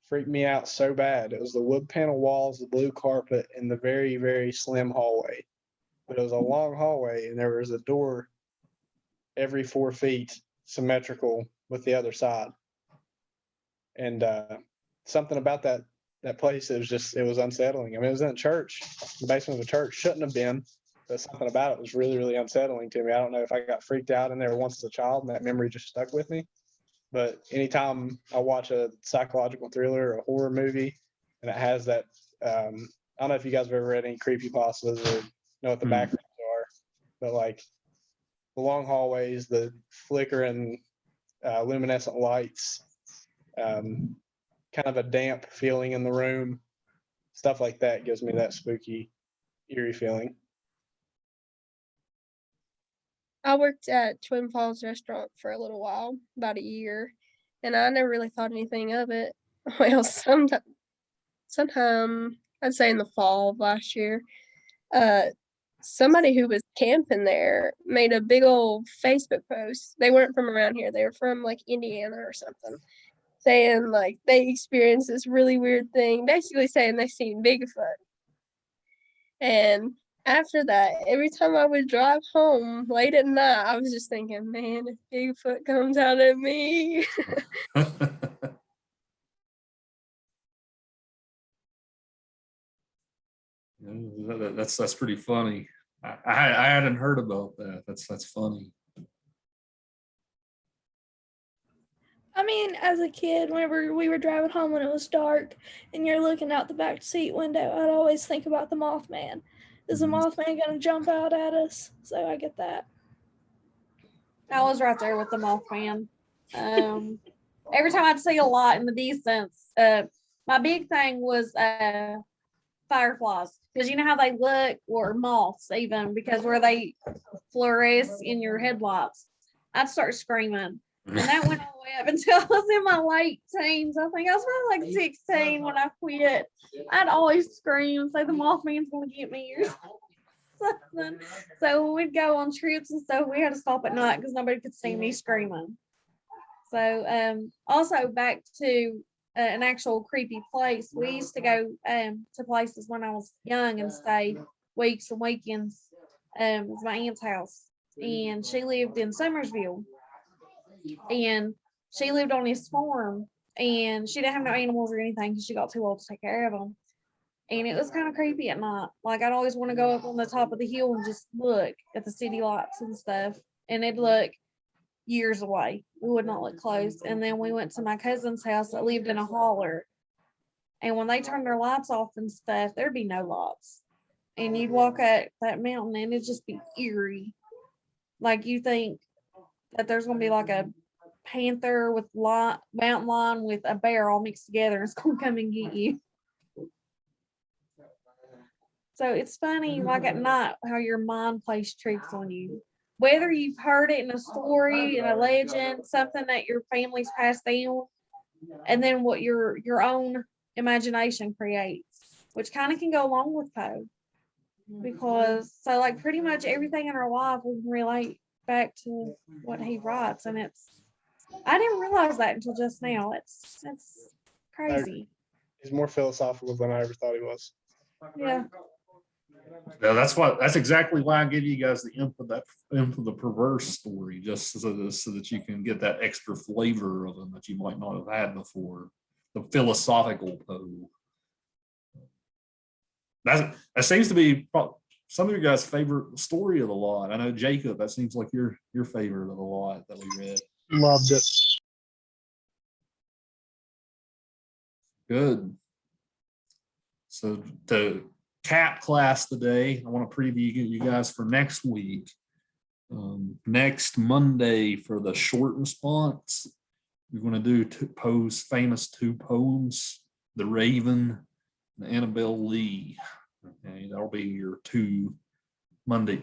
freaked me out so bad. It was the wood panel walls, the blue carpet, and the very, very slim hallway. But it was a long hallway, and there was a door every 4 feet symmetrical with the other side. And something about that place, it was unsettling. I mean, it was in a church, the basement of a church. Shouldn't have been, but something about it was really, really unsettling to me. I don't know if I got freaked out in there once as a child, and that memory just stuck with me. But anytime I watch a psychological thriller or a horror movie, and it has that, I don't know if you guys have ever read any creepypastas or know what the backgrounds are, but like the long hallways, the flickering luminescent lights, kind of a damp feeling in the room, stuff like that gives me that spooky, eerie feeling. I worked at Twin Falls Restaurant for a little while, about a year, and I never really thought anything of it. Well, sometime I'd say in the fall of last year, somebody who was camping there made a big old Facebook post. They weren't from around here. They were from like Indiana or something, saying like they experienced this really weird thing, basically saying they seen Bigfoot. And after that, every time I would drive home late at night, I was just thinking, man, if Bigfoot comes out at me. That's pretty funny. I hadn't heard about that. That's funny. I mean, as a kid, whenever we were driving home when it was dark and you're looking out the back seat window, I'd always think about the Mothman. Is the Mothman going to jump out at us? So I get that. I was right there with the Mothman. Every time I'd see a lot in the distance, my big thing was fireflies, because you know how they look, or moths even, because where they fluoresce in your headlights. I'd start screaming. And that went all the way up until I was in my late teens. I think I was probably like 16 when I quit. I'd always scream and say the Mothman's going to get me. something. So when we'd go on trips and stuff, we had to stop at night because nobody could see me screaming. So also back to an actual creepy place. We used to go to places when I was young and stay weeks and weekends. It was my aunt's house, and she lived in Summersville, and she lived on this farm, and she didn't have no animals or anything because she got too old to take care of them. And it was kind of creepy at night. Like I'd always want to go up on the top of the hill and just look at the city lights and stuff, and it'd look years away. We would not look close. And then we went to my cousin's house that lived in a holler. And when they turned their lights off and stuff, there'd be no lights. And you'd walk up that mountain and it'd just be eerie. Like you think that there's gonna be like a panther with mountain lion with a bear all mixed together, and it's gonna come and get you. So it's funny, like at night, how your mind plays tricks on you. Whether you've heard it in a story, in a legend, something that your family's passed down, and then what your own imagination creates, which kind of can go along with Poe. Because so like pretty much everything in our life we can relate back to what he writes, and I didn't realize that until just now. It's crazy. He's more philosophical than I ever thought he was. Yeah. Yeah, that's exactly why I give you guys the imp of the Perverse story, just so that you can get that extra flavor of them that you might not have had before. The philosophical Poe. That seems to be some of your guys' favorite story of the lot. I know Jacob, that seems like your favorite of the lot that we read. Loved it. Good. So to cap class today, I want to preview you guys for next week. Next Monday for the short response, we're going to do Poe's famous 2 poems, The Raven and Annabelle Lee. Okay, that'll be your 2 Monday.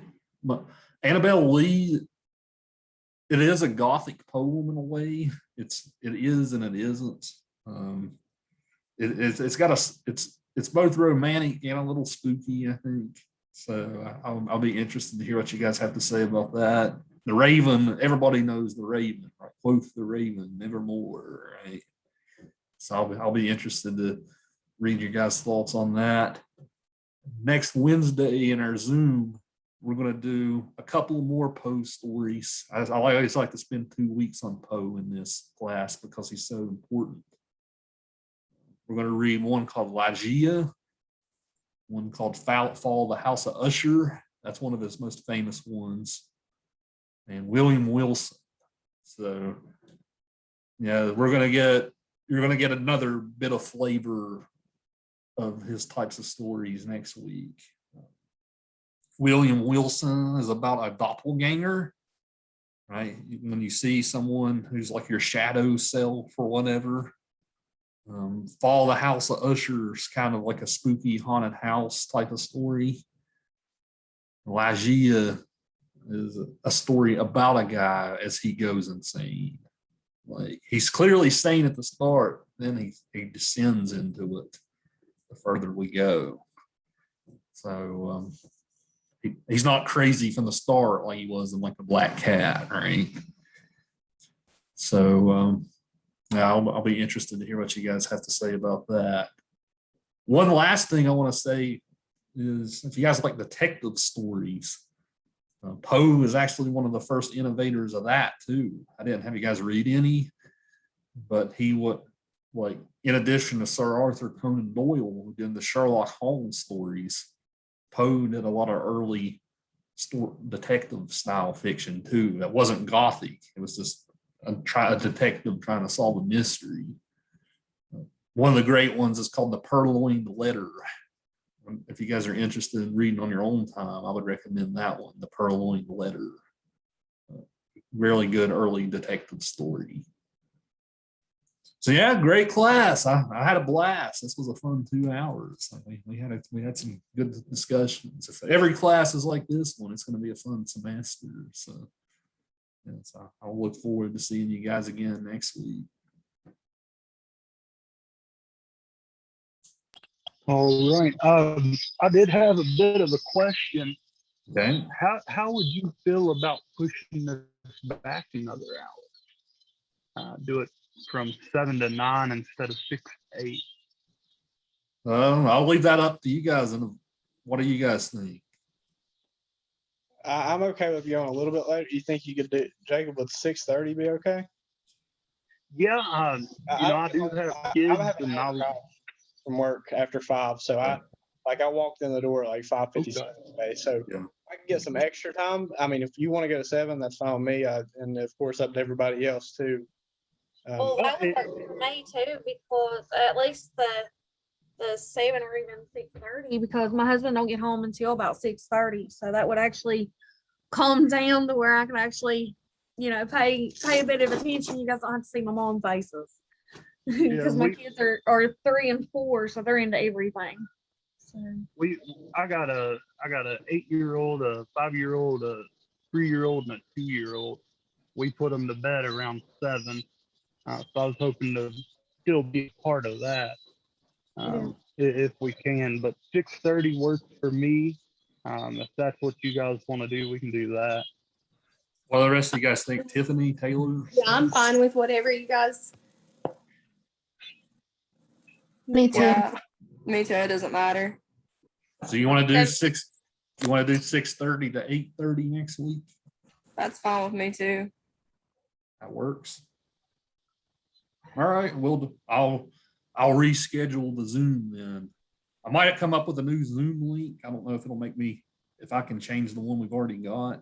Annabelle Lee, it is a Gothic poem in a way. It is and it isn't. It's both romantic and a little spooky, I think. So I'll be interested to hear what you guys have to say about that. The Raven, everybody knows the Raven, right? Quoth the Raven, nevermore, right? So I'll be interested to read your guys' thoughts on that. Next Wednesday in our Zoom, we're going to do a couple more Poe stories. I always like to spend 2 weeks on Poe in this class because he's so important. We're going to read one called Ligeia, one called Fall of the House of Usher. That's one of his most famous ones. And William Wilson. So, yeah, you're going to get another bit of flavor of his types of stories next week. William Wilson is about a doppelganger, right? When you see someone who's like your shadow self or whatever. Fall of the House of Usher is kind of like a spooky haunted house type of story. Ligeia is a story about a guy as he goes insane. Like he's clearly sane at the start, then he descends into it the further we go. So he's not crazy from the start like he was in like the Black Cat, right? So I'll be interested to hear what you guys have to say about that. One last thing I want to say is if you guys like detective stories, Poe is actually one of the first innovators of that too. I didn't have you guys read any, but he would, like, in addition to Sir Arthur Conan Doyle who did the Sherlock Holmes stories, Poe did a lot of early detective style fiction too. That wasn't Gothic. It was just a detective trying to solve a mystery. One of the great ones is called The Purloined Letter. If you guys are interested in reading on your own time, I would recommend that one, The Purloined Letter. Really good early detective story. So yeah, great class. I had a blast. This was a fun 2 hours. We had some good discussions. If every class is like this one, it's going to be a fun semester. So, yeah, so I'll look forward to seeing you guys again next week. All right. I did have a bit of a question. Okay. How would you feel about pushing this back another hour? Do it from 7 to 9 instead of 6 to 8. I'll leave that up to you guys. And what do you guys think? I'm okay with going a little bit later. You think you could do, Jacob, with 6:30 be okay? Yeah, I do have kids, and I was from work after 5, so I walked in the door at like 5:57 today, so Yeah. I can get some extra time. I mean, if you want to go to 7, that's fine with me, and of course up to everybody else too. Well, that would work for me too, because at least the 7 or even 6:30, because my husband don't get home until about 6:30, so that would actually calm down to where I can actually, pay a bit of attention. You guys don't have to see my mom faces because my kids are 3 and 4, so they're into everything. So I got a 8-year-old, a 5-year-old, a 3-year-old, and a 2-year-old. We put them to bed around 7. So I was hoping to still be part of that if we can. But 6:30 works for me. If that's what you guys want to do, we can do that. What do the rest of you guys think? Tiffany, Taylor? Yeah, I'm fine with whatever you guys. Me too. Yeah, me too. It doesn't matter. So you want to do 6? You want to do 6:30 to 8:30 next week? That's fine with me too. That works. All right. I'll reschedule the Zoom then. I might come up with a new Zoom link. I don't know if it'll make me, if I can change the one we've already got.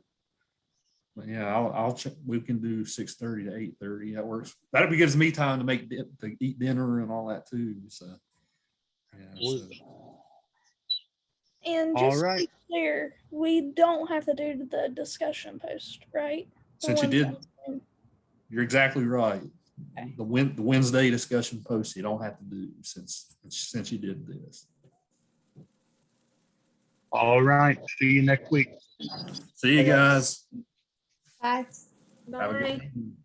But yeah, I'll check. We can do 6:30 to 8:30. That works. That gives me time to to eat dinner and all that too. So yeah. And All just to right. be clear, we don't have to do the discussion post, right? Since you did, you're exactly right. The Wednesday discussion post you don't have to do since you did this. All right. See you next week. See you guys. Bye. Have a good bye. evening.